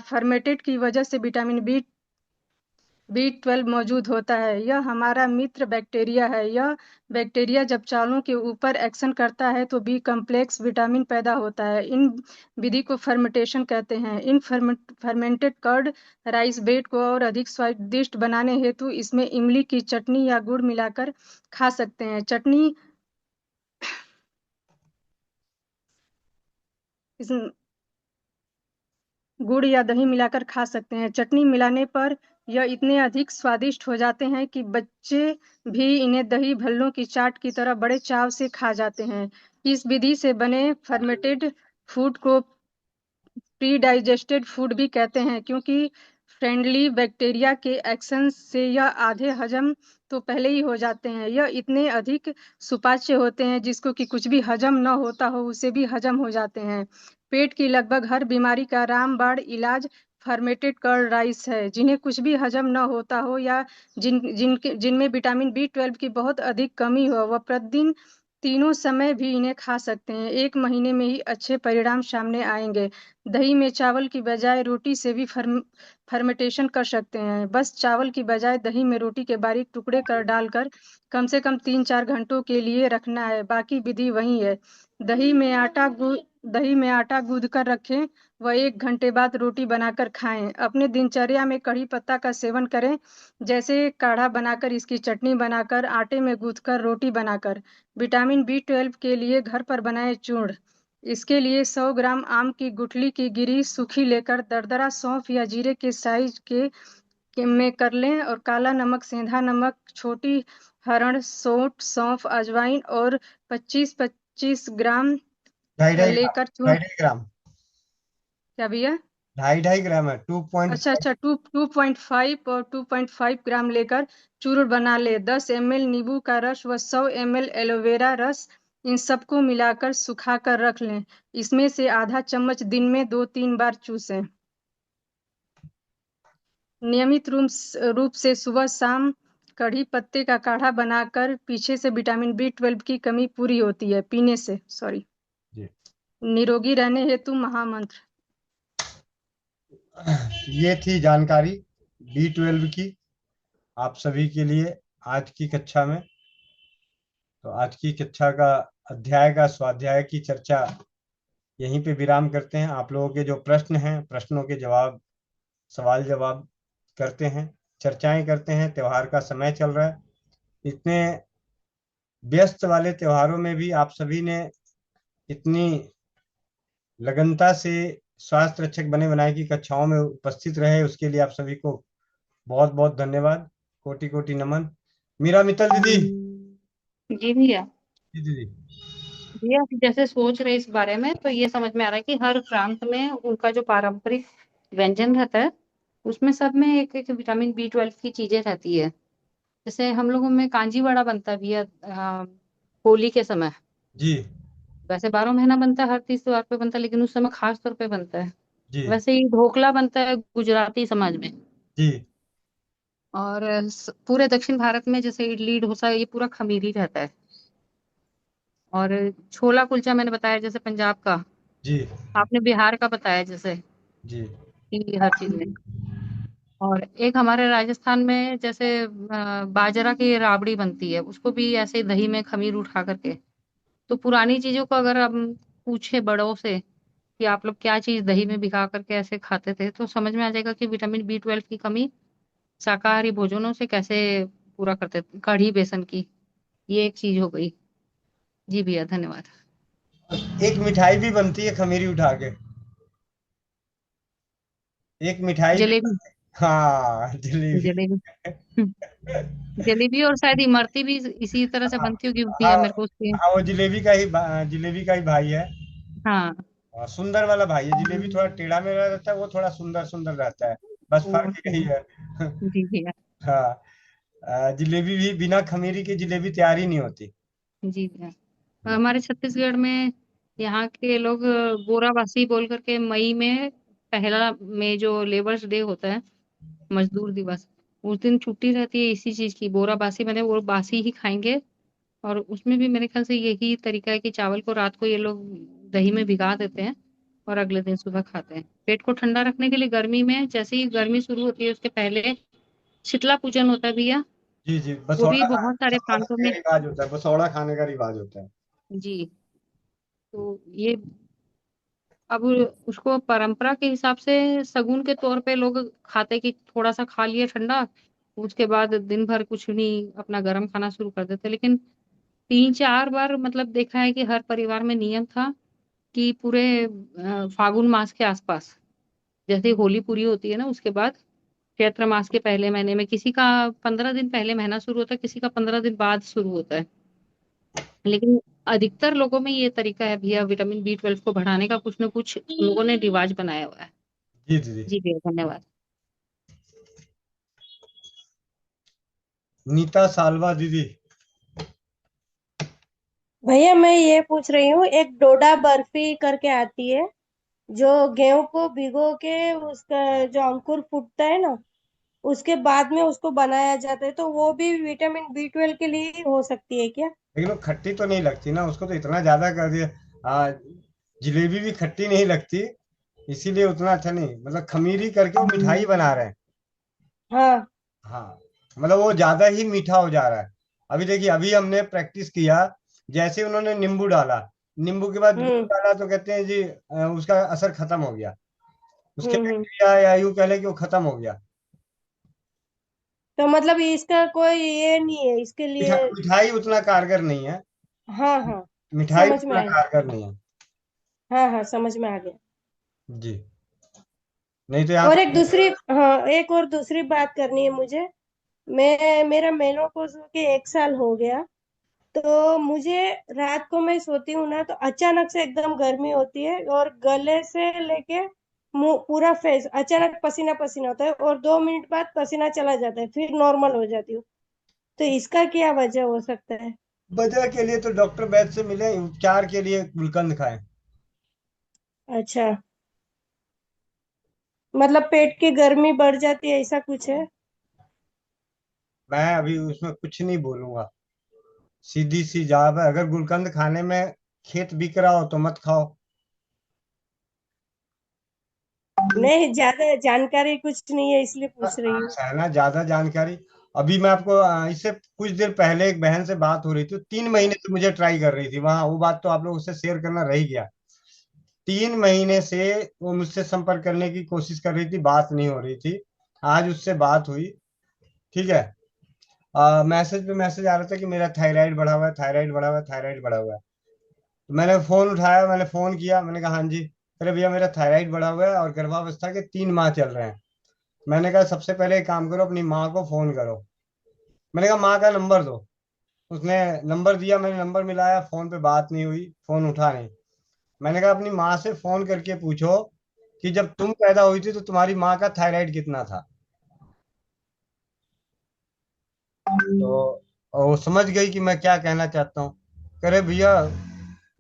फर्मेंटेड की वजह से विटामिन B12 मौजूद होता है। यह हमारा मित्र बैक्टीरिया है। यह बैक्टीरिया जब चावलों के ऊपर एक्शन करता है तो बी कॉम्प्लेक्स विटामिन पैदा होता है। इन विधि को फर्मेंटेशन कहते हैं। इन फर्मेंटेड कर्ड राइस ब्रेड को और अधिक स्वादिष्ट बनाने हेतु इसमें इमली की चटनी या गुड़ मिलाकर खा सकते हैं। चटनी इस गुड़ या दही मिलाकर खा सकते हैं। चटनी मिलाने पर यह इतने अधिक स्वादिष्ट हो जाते हैं कि बच्चे भी इन्हें दही भल्लों की चाट की तरह बड़े चाव से खा जाते हैं। इस विधि से बने फर्मेंटेड फूड को प्री डाइजेस्टेड फूड भी कहते हैं, क्योंकि फ्रेंडली बैक्टीरिया के एक्शन से यह आधे हजम तो पहले ही हो जाते हैं। यह इतने अधिक सुपाच्य होते हैं जिसको कि कुछ भी हजम न होता हो उसे भी हजम हो जाते हैं। पेट की लगभग हर बीमारी का रामबाण इलाज फर्मेंटेड कर्ड राइस है। जिन्हें कुछ भी हजम न होता हो या जिनमें विटामिन B12 की बहुत अधिक कमी हो, वह प्रतिदिन तीनों समय भी इन्हें खा सकते हैं। 1 महीने में ही अच्छे परिणाम सामने आएंगे। दही में चावल की बजाय रोटी से भी फर्मेंटेशन कर सकते हैं। बस चावल की बजाय दही में रोटी के बारीक टुकड़े कर डालकर कम से कम 3-4 घंटों के लिए रखना है। बाकी विधि वही है। दही में आटा गूंद कर रखें व 1 घंटे बाद रोटी बनाकर खाएं। अपने दिनचर्या में कढ़ी पत्ता का सेवन करें, जैसे काढ़ा बनाकर, इसकी चटनी बनाकर, आटे में गूंथकर, रोटी बनाकर। विटामिन B12 के लिए घर पर बनाए चूर्ण। इसके लिए 100 ग्राम आम की गुठली की गिरी सूखी लेकर दरदरा सौंफ या जीरे के साइज में कर लें और काला नमक, सेंधा नमक, छोटी हरण, सोंठ, सौंफ, अजवाइन और 25-25 ग्राम ढाई ढाई ग्राम लेकर चूर्ण। ढाई ढाई ग्राम क्या भैया? ढाई ढाई ग्राम है, 2.5। अच्छा 2.5 और 2.5 ग्राम लेकर चूर्ण बना ले। 10 ml नींबू का रस व 100 ml एलोवेरा रस, इन सबको मिलाकर सुखाकर रख लें। इसमें से आधा चम्मच दिन में 2-3 बार चूसें। नियमित रूप से सुबह शाम कढ़ी पत्ते का काढ़ा बनाकर पीछे से विटामिन B12 की कमी पूरी होती है पीने से। सॉरी। जी। निरोगी रहने हेतु महामंत्र। ये थी जानकारी B12 की आप सभी के लिए आज की कक्षा में। तो आज की कक्षा का अध्याय का स्वाध्याय की चर्चा यहीं पे विराम करते हैं। आप लोगों के जो प्रश्न हैं, प्रश्नों के जवाब, सवाल जवाब करते हैं, चर्चाएं करते हैं। त्योहार का समय चल रहा है। इतने व्यस्त वाले त्योहारों में भी आप सभी ने इतनी लगनता से स्वास्थ्य रक्षक बने बनाए की कक्षाओं में उपस्थित रहे, उसके लिए आप सभी को बहुत बहुत धन्यवाद, कोटि कोटि नमन। मीरा मित्तल दीदी। जी भैया। जी दीदी। भैया जैसे सोच रहे इस बारे में, तो ये समझ में आ रहा है कि हर प्रांत में उनका जो पारंपरिक व्यंजन रहता है उसमें सब में एक एक विटामिन B12 की चीजें रहती है। जैसे हम लोगों में कांजी वड़ा बनता है भैया होली के समय। जी वैसे 12 महीना बनता है, हर तीज त्योहार पे बनता है, लेकिन उस समय खास तौर पे बनता है। जी वैसे ही ढोकला बनता है गुजराती समाज में। जी और पूरे दक्षिण भारत में जैसे इडली डोसा ये पूरा खमीरी रहता है। और छोला कुलचा मैंने बताया जैसे पंजाब का, जी आपने बिहार का बताया जैसे जी कि हर चीज में। और एक हमारे राजस्थान में जैसे बाजरा की राबड़ी बनती है, उसको भी ऐसे ही दही में खमीर उठा करके। तो पुरानी चीजों को अगर हम पूछे बड़ों से कि आप लोग क्या चीज दही में भिगा करके ऐसे खाते थे, तो समझ में आ जाएगा कि विटामिन B12 की कमी शाकाहारी भोजनों से कैसे पूरा करते थे। कढ़ी बेसन की ये एक चीज हो गई। जी भैया धन्यवाद। एक मिठाई भी बनती है खमीरी उठा के, एक मिठाई भी। जलेबी। हाँ जलेबी। जलेबी। जलेबी और शायद इमरती भी इसी तरह से हाँ बनती होगी हाँ भैया, मेरे को उसकी। हाँ, वो जिलेबी का ही भाई है। हाँ। सुंदर वाला भाई है। जिलेबी थोड़ा टेढ़ा मेढ़ा रहता है, वो थोड़ा सुंदर सुंदर रहता है। बस वो फर्क यही है। जी भैया। हाँ। जलेबी भी बिना खमीरी की जलेबी तैयार ही नहीं होती। जी भैया, हमारे छत्तीसगढ़ में यहाँ के लोग बोराबासी बोल करके मई में, पहला मई जो लेबर्स डे होता है, मजदूर दिवस, उस दिन छुट्टी रहती है इसी चीज की, बोराबासी, मैंने वो बासी ही खाएंगे। और उसमें भी मेरे ख्याल से यही तरीका है कि चावल को रात को ये लोग दही में भिगा देते हैं और अगले दिन सुबह खाते हैं। पेट को ठंडा रखने के लिए गर्मी में, जैसे ही गर्मी शुरू होती है उसके पहले शीतला पूजन होता है भैया। जी जी, वो भी बसौड़ा बहुत सारे बसौड़ा प्रांतों खाने में। का रिवाज होता है, बसौड़ा खाने का रिवाज होता है। जी। तो ये अब उसको परंपरा के हिसाब से शगुन के तौर पे लोग खाते, कि थोड़ा सा खा लिए ठंडा, उसके बाद दिन भर कुछ नहीं, अपना गर्म खाना शुरू कर देते। लेकिन 3-4 बार मतलब देखा है कि हर परिवार में नियम था कि पूरे फागुन मास के आसपास, जैसे ही होली पूरी होती है ना, उसके बाद चैत्र मास के पहले महीने में, किसी का 15 दिन पहले महीना शुरू होता है, किसी का 15 दिन बाद शुरू होता है। लेकिन अधिकतर लोगों में ये तरीका है भैया, विटामिन B12 को बढ़ाने का कुछ न कुछ लोगों ने रिवाज बनाया हुआ है। जी जी जी। जी भैया, धन्यवाद। नीता सालवा दीदी। भैया मैं ये पूछ रही हूँ, एक डोडा बर्फी करके आती है जो गेहूं को भिगो के उसका जो अंकुर फूटता है ना, उसके बाद में उसको बनाया जाता है, तो वो भी विटामिन B12 के लिए ही हो सकती है क्या? लेकिन वो खट्टी तो नहीं लगती ना, उसको तो इतना ज्यादा कर दिया। आ, जलेबी भी खट्टी नहीं लगती, इसीलिए उतना अच्छा नहीं, मतलब खमीरी करके वो मिठाई बना रहे हैं। हाँ। हाँ, मतलब वो ज्यादा ही मीठा हो जा रहा है। अभी देखिए, अभी हमने प्रैक्टिस किया, जैसे उन्होंने नींबू डाला, नींबू के बाद दूध हम्म डाला, तो कहते हैं जी उसका असर खत्म हो गया, उसके हम्म। बैक्टीरिया या यूं कह लें कि वो खत्म हो गया। तो मतलब इसका कोई ये नहीं है इसके लिए? मिठाई उतना कारगर नहीं है। हाँ हाँ, मिठाई समझ में उतना आ गया। कारगर नहीं है। हाँ हाँ, समझ में आ गया। जी। नहीं तो यहाँ और एक पे। दूसरी, हाँ, एक और दूसरी बात करनी है मुझे। मैं मेरा मेनोपॉज के 1 साल हो गया, तो मुझे रात को मैं सोती हूँ ना, तो अचानक से एकदम गर्मी होती है और गले से लेके मुंह पूरा फेस अचानक पसीना पसीना होता है, और 2 मिनट बाद पसीना चला जाता है, फिर नॉर्मल हो जाती हूँ। तो इसका क्या वजह हो सकता है? वजह के लिए तो डॉक्टर वैद्य से मिले, उपचार के लिए गुलकंद खाएं। अच्छा, मतलब पेट की गर्मी बढ़ जाती है, ऐसा कुछ है? मैं अभी उसमें कुछ नहीं बोलूंगा, सीधी सी जवाब है, अगर गुलकंद खाने में खेत बिक रहा हो तो मत खाओ। नहीं, ज्यादा जानकारी कुछ नहीं है इसलिए पूछ रही हूँ। ऐसा है ना, ज्यादा जानकारी। अभी मैं आपको इससे कुछ देर पहले एक बहन से बात हो रही थी, 3 महीने से मुझे ट्राई कर रही थी, वहां वो बात तो आप लोगों से शेयर करना रह ही गया। 3 महीने से वो मुझसे संपर्क करने की कोशिश कर रही थी, बात नहीं हो रही थी। आज उससे बात हुई। ठीक है। मैसेज पे मैसेज आ रहा था कि मेरा थायराइड बढ़ा हुआ है, थायराइड बढ़ा हुआ है, थायराइड बढ़ा हुआ है। तो मैंने फोन उठाया, मैंने फोन किया, मैंने कहा हाँ जी। अरे भैया, मेरा थायराइड बढ़ा हुआ है और गर्भावस्था के 3 माह चल रहे हैं। मैंने कहा सबसे पहले एक काम करो, अपनी माँ को फोन करो। मैंने कहा माँ का नंबर दो। उसने नंबर दिया, मैंने नंबर मिलाया, फोन पे बात नहीं हुई, फोन उठा नहीं। मैंने कहा अपनी माँ से फोन करके पूछो कि जब तुम पैदा हुई थी तो तुम्हारी माँ का थायराइड कितना था। तो वो समझ गई कि मैं क्या कहना चाहता हूँ। कह रहे भैया,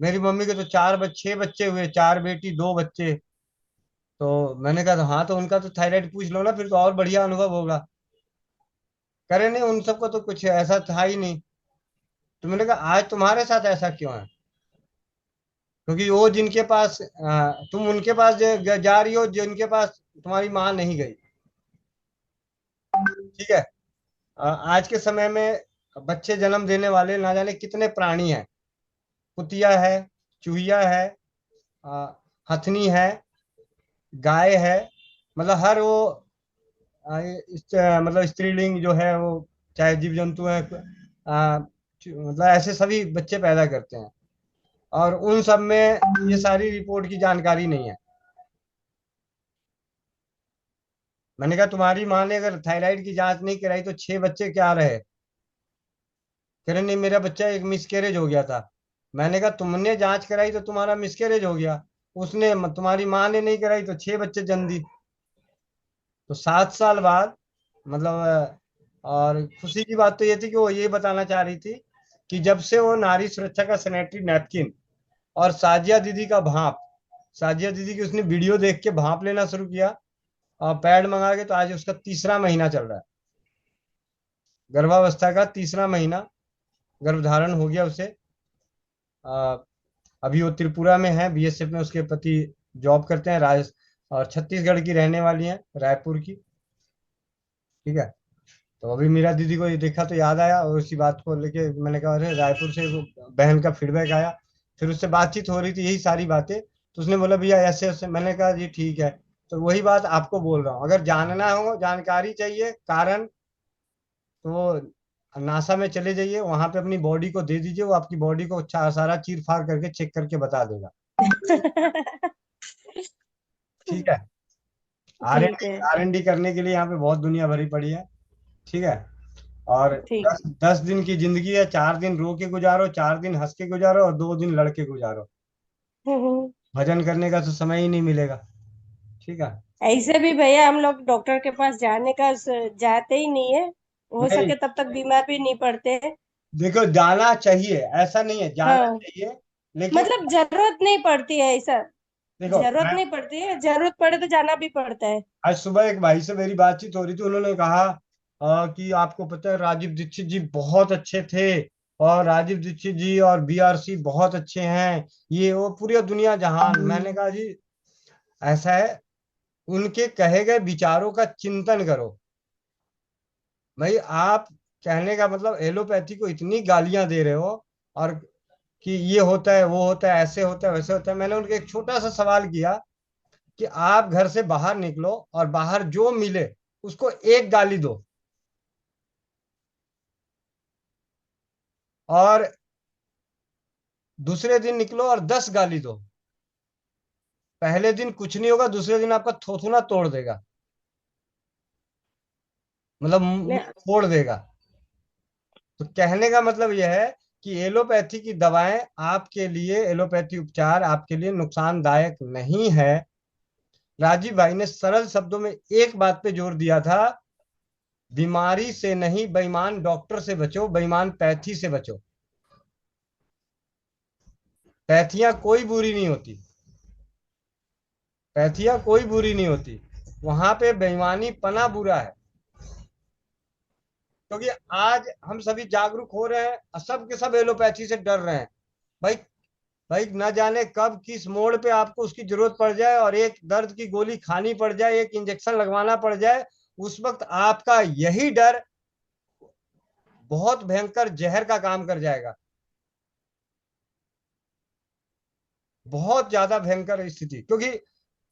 मेरी मम्मी के तो 6 बच्चे हुए, 4 बेटी 2 बच्चे। तो मैंने कहा हाँ, तो उनका तो थायराइड पूछ लो ना, फिर तो और बढ़िया अनुभव होगा। कह रहे नहीं, उन सबको तो कुछ ऐसा था ही नहीं। तो मैंने कहा आज तुम्हारे साथ ऐसा क्यों है? क्योंकि वो जिनके पास तुम उनके पास जा रही हो जिनके पास तुम्हारी माँ नहीं गई। ठीक है। आज के समय में बच्चे जन्म देने वाले ना जाने कितने प्राणी हैं। कुतिया है, चूहिया है, अ, हथनी है, गाय है, मतलब हर वो मतलब स्त्रीलिंग जो है वो, चाहे जीव जंतु है, मतलब ऐसे सभी बच्चे पैदा करते हैं, और उन सब में ये सारी रिपोर्ट की जानकारी नहीं है। मैंने कहा तुम्हारी माँ ने अगर थायराइड की जांच नहीं कराई तो 6 बच्चे क्या रहे? कह रहे नहीं, मेरा बच्चा एक मिसकैरेज हो गया था। मैंने कहा तुमने जांच कराई तो तुम्हारा मिसकैरेज हो गया, उसने तुम्हारी माँ ने नहीं कराई तो 6 बच्चे जन्म दी। तो 7 साल बाद मतलब और खुशी की बात तो ये थी कि वो ये बताना चाह रही थी कि जब से वो नारी सुरक्षा का सैनिटरी नैपकिन और साजिया दीदी का भाप, साजिया दीदी की उसने वीडियो देख के भाप लेना शुरू किया और पैड मंगा के, तो आज उसका 3रा महीना चल रहा है, गर्भावस्था का 3रा महीना, गर्भधारण हो गया उसे। आ, अभी वो त्रिपुरा में है, बीएसएफ में उसके पति जॉब करते हैं, और छत्तीसगढ़ की रहने वाली है, रायपुर की। ठीक है। तो अभी मीरा दीदी को ये देखा तो याद आया, और उसी बात को लेके मैंने कहा अरे रायपुर से वो बहन का फीडबैक आया, फिर उससे बातचीत हो रही थी यही सारी बातें, तो उसने बोला भैया ऐसे ऐसे, मैंने कहा जी ठीक है। तो वही बात आपको बोल रहा हूँ, अगर जानना हो, जानकारी चाहिए कारण, तो नासा में चले जाइए, वहां पे अपनी बॉडी को दे दीजिए, वो आपकी बॉडी को सारा चीर फाड़ करके चेक करके बता देगा। ठीक है। आर एन ठीक डी है। आर एन डी करने के लिए यहाँ पे बहुत दुनिया भरी पड़ी है। ठीक है। और ठीक। 10 दिन की जिंदगी है, 4 दिन रो के गुजारो, 4 दिन हंस के गुजारो, और 2 दिन लड़के गुजारो। हम्म। भजन करने का तो समय ही नहीं मिलेगा। ठीक है। ऐसे भी भैया हम लोग डॉक्टर के पास जाने का जाते ही नहीं है, हो नहीं, सके तब तक बीमार भी नहीं पड़ते। देखो जाना चाहिए, ऐसा नहीं है, जाना हाँ, चाहिए, लेकिन मतलब जरूरत नहीं पड़ती है ऐसा, देखो जरूरत मैं नहीं पड़ती है, जरूरत पड़े तो जाना भी पड़ता है। आज सुबह एक भाई से मेरी बातचीत हो रही थी, उन्होंने कहा कि आपको पता है राजीव दीक्षित जी बहुत अच्छे थे, और राजीव दीक्षित जी और बीआरसी बहुत अच्छे हैं, ये वो पूरी दुनिया जहान। मैंने कहा जी ऐसा है, उनके कहे गए विचारों का चिंतन करो। भाई आप, कहने का मतलब एलोपैथी को इतनी गालियां दे रहे हो, और कि ये होता है वो होता है, ऐसे होता है वैसे होता है। मैंने उनके एक छोटा सा सवाल किया कि आप घर से बाहर निकलो और बाहर जो मिले उसको एक गाली दो, और दूसरे दिन निकलो और 10 गाली दो। पहले दिन कुछ नहीं होगा, दूसरे दिन आपका थोथुना तोड़ देगा, मतलब मुंह मैं फोड़ देगा। तो कहने का मतलब यह है कि एलोपैथी की दवाएं आपके लिए, एलोपैथी उपचार आपके लिए नुकसानदायक नहीं है। राजीव भाई ने सरल शब्दों में एक बात पे जोर दिया था, बीमारी से नहीं, बेईमान डॉक्टर से बचो, बेईमान पैथी से बचो। पैथियां कोई बुरी नहीं होती, पैथियां कोई बुरी नहीं होती, वहां पे बेईमानी पना बुरा है। क्योंकि आज हम सभी जागरूक हो रहे हैं, और सब के सब एलोपैथी से डर रहे हैं। भाई, भाई न जाने कब किस मोड़ पे आपको उसकी जरूरत पड़ जाए, और एक दर्द की गोली खानी पड़ जाए, एक इंजेक्शन लगवाना पड़ जाए, उस वक्त आपका यही डर बहुत भयंकर जहर का काम कर जाएगा, बहुत ज्यादा भयंकर स्थिति। क्योंकि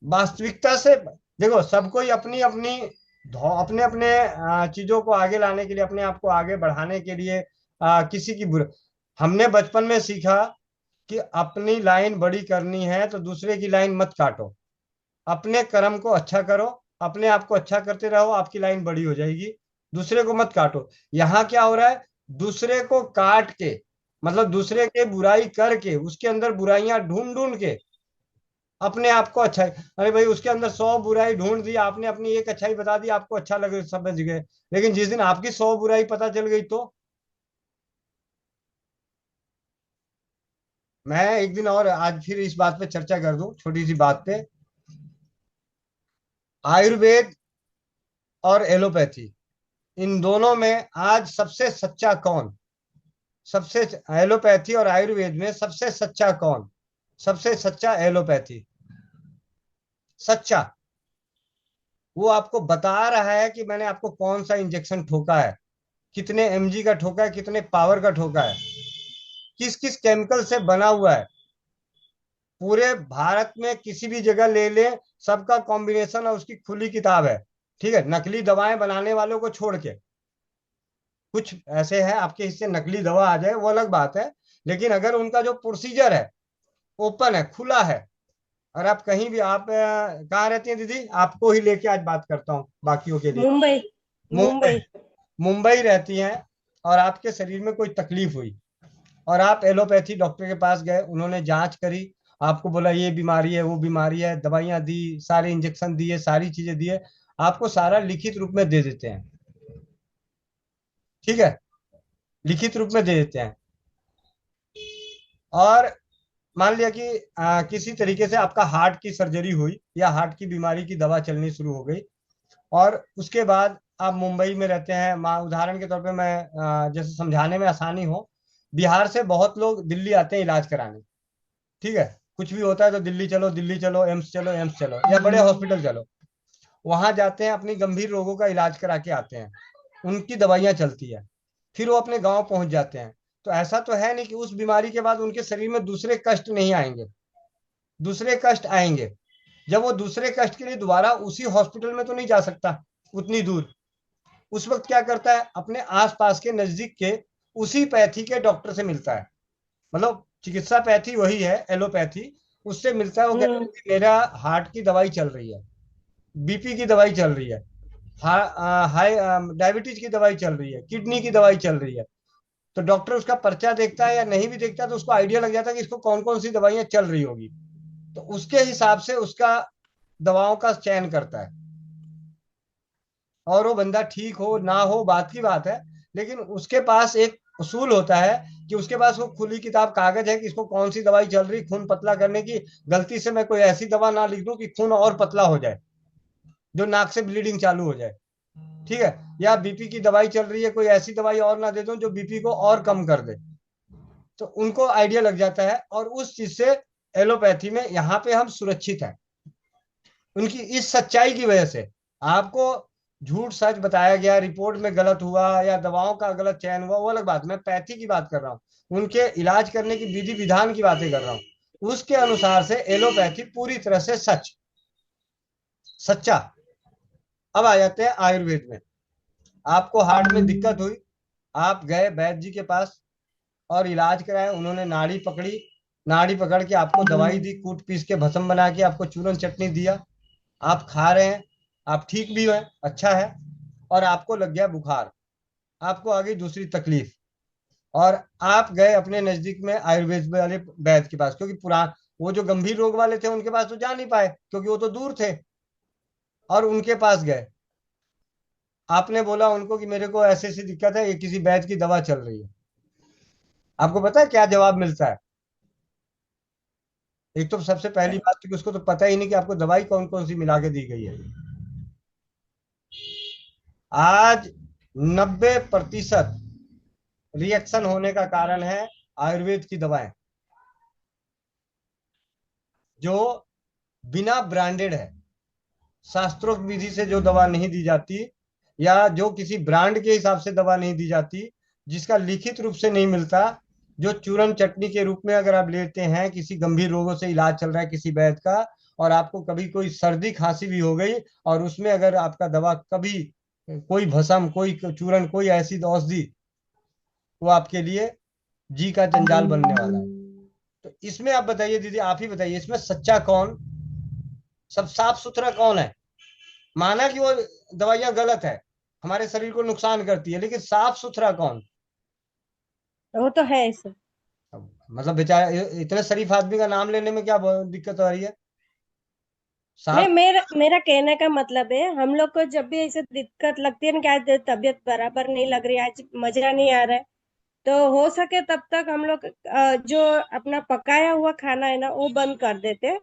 वास्तविकता से देखो, सबको ही अपनी अपनी अपने अपने चीजों को आगे लाने के लिए, अपने आप को आगे बढ़ाने के लिए किसी की बुरा, हमने बचपन में सीखा कि अपनी लाइन बड़ी करनी है तो दूसरे की लाइन मत काटो, अपने कर्म को अच्छा करो, अपने आप को अच्छा करते रहो, आपकी लाइन बड़ी हो जाएगी, दूसरे को मत काटो। यहाँ क्या हो रहा है, दूसरे को काट के, मतलब दूसरे के बुराई करके, उसके अंदर बुराइयां ढूंढ ढूंढ के अपने आप को अच्छा, अरे भाई उसके अंदर 100 बुराई ढूंढ दी, आपने अपनी एक अच्छाई बता दी, आपको अच्छा लगे, समझ गए। लेकिन जिस दिन आपकी 100 बुराई पता चल गई तो, मैं एक दिन और आज फिर इस बात पे चर्चा कर दूं, छोटी सी बात पे, आयुर्वेद और एलोपैथी, इन दोनों में आज सबसे सच्चा कौन, सबसे, एलोपैथी और आयुर्वेद में सबसे सच्चा कौन, सबसे सच्चा एलोपैथी, सच्चा। वो आपको बता रहा है कि मैंने आपको कौन सा इंजेक्शन ठोका है, कितने एमजी का ठोका है, कितने पावर का ठोका है, किस किस केमिकल से बना हुआ है। पूरे भारत में किसी भी जगह ले लें, सबका कॉम्बिनेशन और उसकी खुली किताब है। ठीक है, नकली दवाएं बनाने वालों को छोड़ के, कुछ ऐसे हैं आपके हिस्से नकली दवा आ जाए वो अलग बात है, लेकिन अगर उनका जो प्रोसीजर है ओपन है, खुला है, और आप कहीं भी, आप कहाँ रहती हैं दीदी, आपको ही लेके आज बात करता हूँ बाकियों के लिए। मुंबई। मुंबई, मुंबई। मुंबई रहती हैं, और आपके शरीर में कोई तकलीफ हुई, और आप एलोपैथी डॉक्टर के पास गए, उन्होंने जांच करी, आपको बोला ये बीमारी है वो बीमारी है, दवाइयां दी, सारे इंजेक्शन दिए, सारी चीजें दिए, आपको सारा लिखित रूप में दे देते हैं। ठीक है, लिखित रूप में दे देते हैं। और मान लिया कि किसी तरीके से आपका हार्ट की सर्जरी हुई या हार्ट की बीमारी की दवा चलनी शुरू हो गई, और उसके बाद आप मुंबई में रहते हैं, उदाहरण के तौर पे मैं जैसे समझाने में आसानी हो, बिहार से बहुत लोग दिल्ली आते हैं इलाज कराने। ठीक है, कुछ भी होता है तो दिल्ली चलो, दिल्ली चलो, एम्स चलो, एम्स चलो, या बड़े हॉस्पिटल चलो। वहां जाते हैं, अपनी गंभीर रोगों का इलाज करा के आते हैं, उनकी दवाइयां चलती है, फिर वो अपने गांव पहुंच जाते हैं। तो ऐसा तो है नहीं कि उस बीमारी के बाद उनके शरीर में दूसरे कष्ट नहीं आएंगे, दूसरे कष्ट आएंगे। जब वो दूसरे कष्ट के लिए दोबारा उसी हॉस्पिटल में तो नहीं जा सकता उतनी दूर, उस वक्त क्या करता है, अपने आसपास के नजदीक के उसी पैथी के डॉक्टर से मिलता है। मतलब चिकित्सा पैथी वही है, एलोपैथी, उससे मिलता है। वो कहता है कि मेरा हार्ट की दवाई चल रही है, बीपी की दवाई चल रही है, हाई डायबिटीज की दवाई चल रही है, किडनी की दवाई चल रही है। तो डॉक्टर उसका पर्चा देखता है या नहीं भी देखता तो उसको आइडिया लग जाता है कि इसको कौन कौन सी दवाइयां चल रही होगी, तो उसके हिसाब से उसका दवाओं का चयन करता है। और वो बंदा ठीक हो ना हो बात की बात है, लेकिन उसके पास एक उसूल होता है कि उसके पास वो खुली किताब कागज है कि इसको कौन सी दवाई चल रही, खून पतला करने की। गलती से मैं कोई ऐसी दवा ना लिख दूं कि खून और पतला हो जाए, जो नाक से ब्लीडिंग चालू हो जाए। ठीक है, या बीपी की दवाई चल रही है, कोई ऐसी दवाई और ना दे दूं जो बीपी को और कम कर दे। तो उनको आइडिया लग जाता है, और उस चीज से एलोपैथी में यहाँ पे हम सुरक्षित हैं, उनकी इस सच्चाई की वजह से। आपको झूठ सच बताया गया, रिपोर्ट में गलत हुआ या दवाओं का गलत चयन हुआ, वो अलग बात। मैं पैथी की बात कर रहा हूँ, उनके इलाज करने की विधि विधान की बातें कर रहा हूँ। उसके अनुसार से एलोपैथी पूरी तरह से सच्चा। अब आ जाते हैं आयुर्वेद में। आपको हार्ट में दिक्कत हुई, आप गए वैद्य जी के पास और इलाज कराया, उन्होंने नाड़ी पकड़ी, नाड़ी पकड़ के आपको दवाई दी, कूट पीस के भस्म बना के आपको चूरन चटनी दिया, आप खा रहे हैं, आप ठीक भी हुए, अच्छा है। और आपको लग गया बुखार, आपको आ गई दूसरी तकलीफ, और आप गए अपने नजदीक में आयुर्वेद वाले वैद्य के पास, क्योंकि वो जो गंभीर रोग वाले थे उनके पास तो जा नहीं पाए क्योंकि वो तो दूर थे, और उनके पास गए। आपने बोला उनको कि मेरे को ऐसी ऐसी दिक्कत है, ये किसी वैद्य की दवा चल रही है। आपको पता है क्या जवाब मिलता है? एक तो सबसे पहली बात कि उसको तो पता ही नहीं कि आपको दवाई कौन कौन सी मिला के दी गई है। आज 90% रिएक्शन होने का कारण है आयुर्वेद की दवाएं, जो बिना ब्रांडेड है, शास्त्रोक्त विधि से जो दवा नहीं दी जाती, या जो किसी ब्रांड के हिसाब से दवा नहीं दी जाती, जिसका लिखित रूप से नहीं मिलता, जो चूरन चटनी के रूप में अगर आप लेते हैं, किसी गंभीर रोगों से इलाज चल रहा है किसी वैद्य का, और आपको कभी कोई सर्दी खांसी भी हो गई, और उसमें अगर आपका दवा कभी कोई भस्म, कोई चूरन, कोई ऐसी औषधि, वो आपके लिए जी का जंजाल बनने वाला है। तो इसमें आप बताइए दीदी, आप ही बताइए, इसमें सच्चा कौन, सब साफ सुथरा कौन है? माना कि वो दवाइयां गलत है, हमारे शरीर को नुकसान करती है, लेकिन साफ सुथरा कौन? वो तो है ऐसे। मतलब बेचारा इतने शरीफ आदमी का नाम लेने में क्या दिक्कत आ रही है? नहीं, साफ। मेरा कहने का मतलब है, हम लोग को जब भी ऐसे दिक्कत लगती है ना कि आज तबीयत बराबर नहीं लग रही, आज मजा नहीं आ रहा है, तो हो सके तब तक हम लोग जो अपना पकाया हुआ खाना है ना वो बंद कर देते हैं,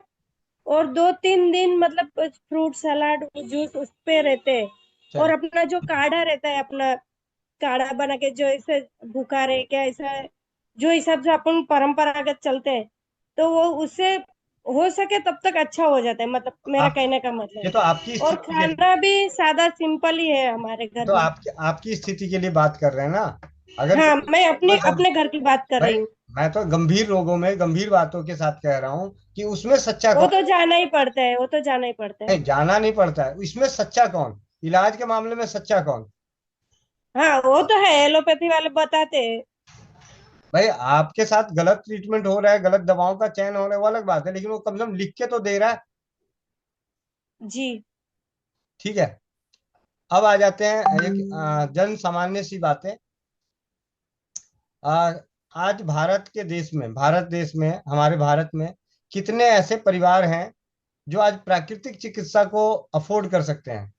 और 2-3 दिन मतलब फ्रूट सलाद जूस उस पे रहते हैं। और चलिए, अपना जो काढ़ा रहता है, अपना काढ़ा बना के जो ऐसे भूखा रहे क्या ऐसा, जो हिसाब से अपन परंपरागत चलते हैं, तो वो उससे हो सके तब तक अच्छा हो जाता है, मतलब मेरा आप, कहने का मतलब ये है। तो आपकी और स्थिति के लिए, खाना भी सादा सिंपल ही है हमारे ये घर तो में। आपकी स्थिति के लिए बात कर रहे हैं ना। अगर हाँ, कोई मैं अपने कोई गम, अपने घर की बात कर भाई, रही हूँ। मैं तो गंभीर रोगों में गंभीर बातों के साथ कह रहा हूँ कि उसमें सच्चा वो कौन? तो जाना ही पड़ता है, वो तो जाना ही पड़ता है। नहीं, जाना नहीं पड़ता है, इसमें सच्चा कौन? इलाज के मामले में सच्चा कौन? हाँ, वो तो है, एलोपैथी वाले बताते हैं। भाई, आपके साथ गलत ट्रीटमेंट हो रहा है, गलत दवाओं का चयन हो रहा है, वो अलग बात है, लेकिन वो कम से कम लिख के तो दे रहा है। जी। ठीक है, अब आ जाते हैं एक जन सामान्य सी बातें। आ, आज भारत देश में, हमारे भारत में कितने ऐसे परिवार हैं जो आज प्राकृतिक चिकित्सा को अफोर्ड कर सकते हैं,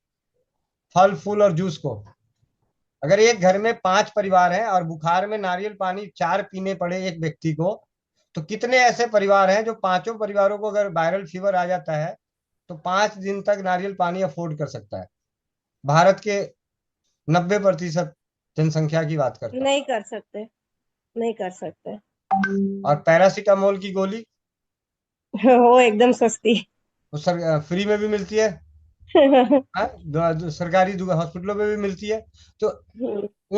फल फूल और जूस को। अगर एक घर में 5 परिवार हैं और बुखार में नारियल पानी 4 पीने पड़े एक व्यक्ति को, तो कितने ऐसे परिवार हैं जो पांचों परिवारों को अगर वायरल फीवर आ जाता है तो 5 दिन तक नारियल पानी अफोर्ड कर सकता है। भारत के 90% जनसंख्या की बात करता नहीं कर सकते, नहीं कर सकते। हूँ। और पैरासीटामोल की गोली वो एकदम सस्ती। वो फ्री में भी मिलती है। हाँ, सरकारी हॉस्पिटलों में भी मिलती है। तो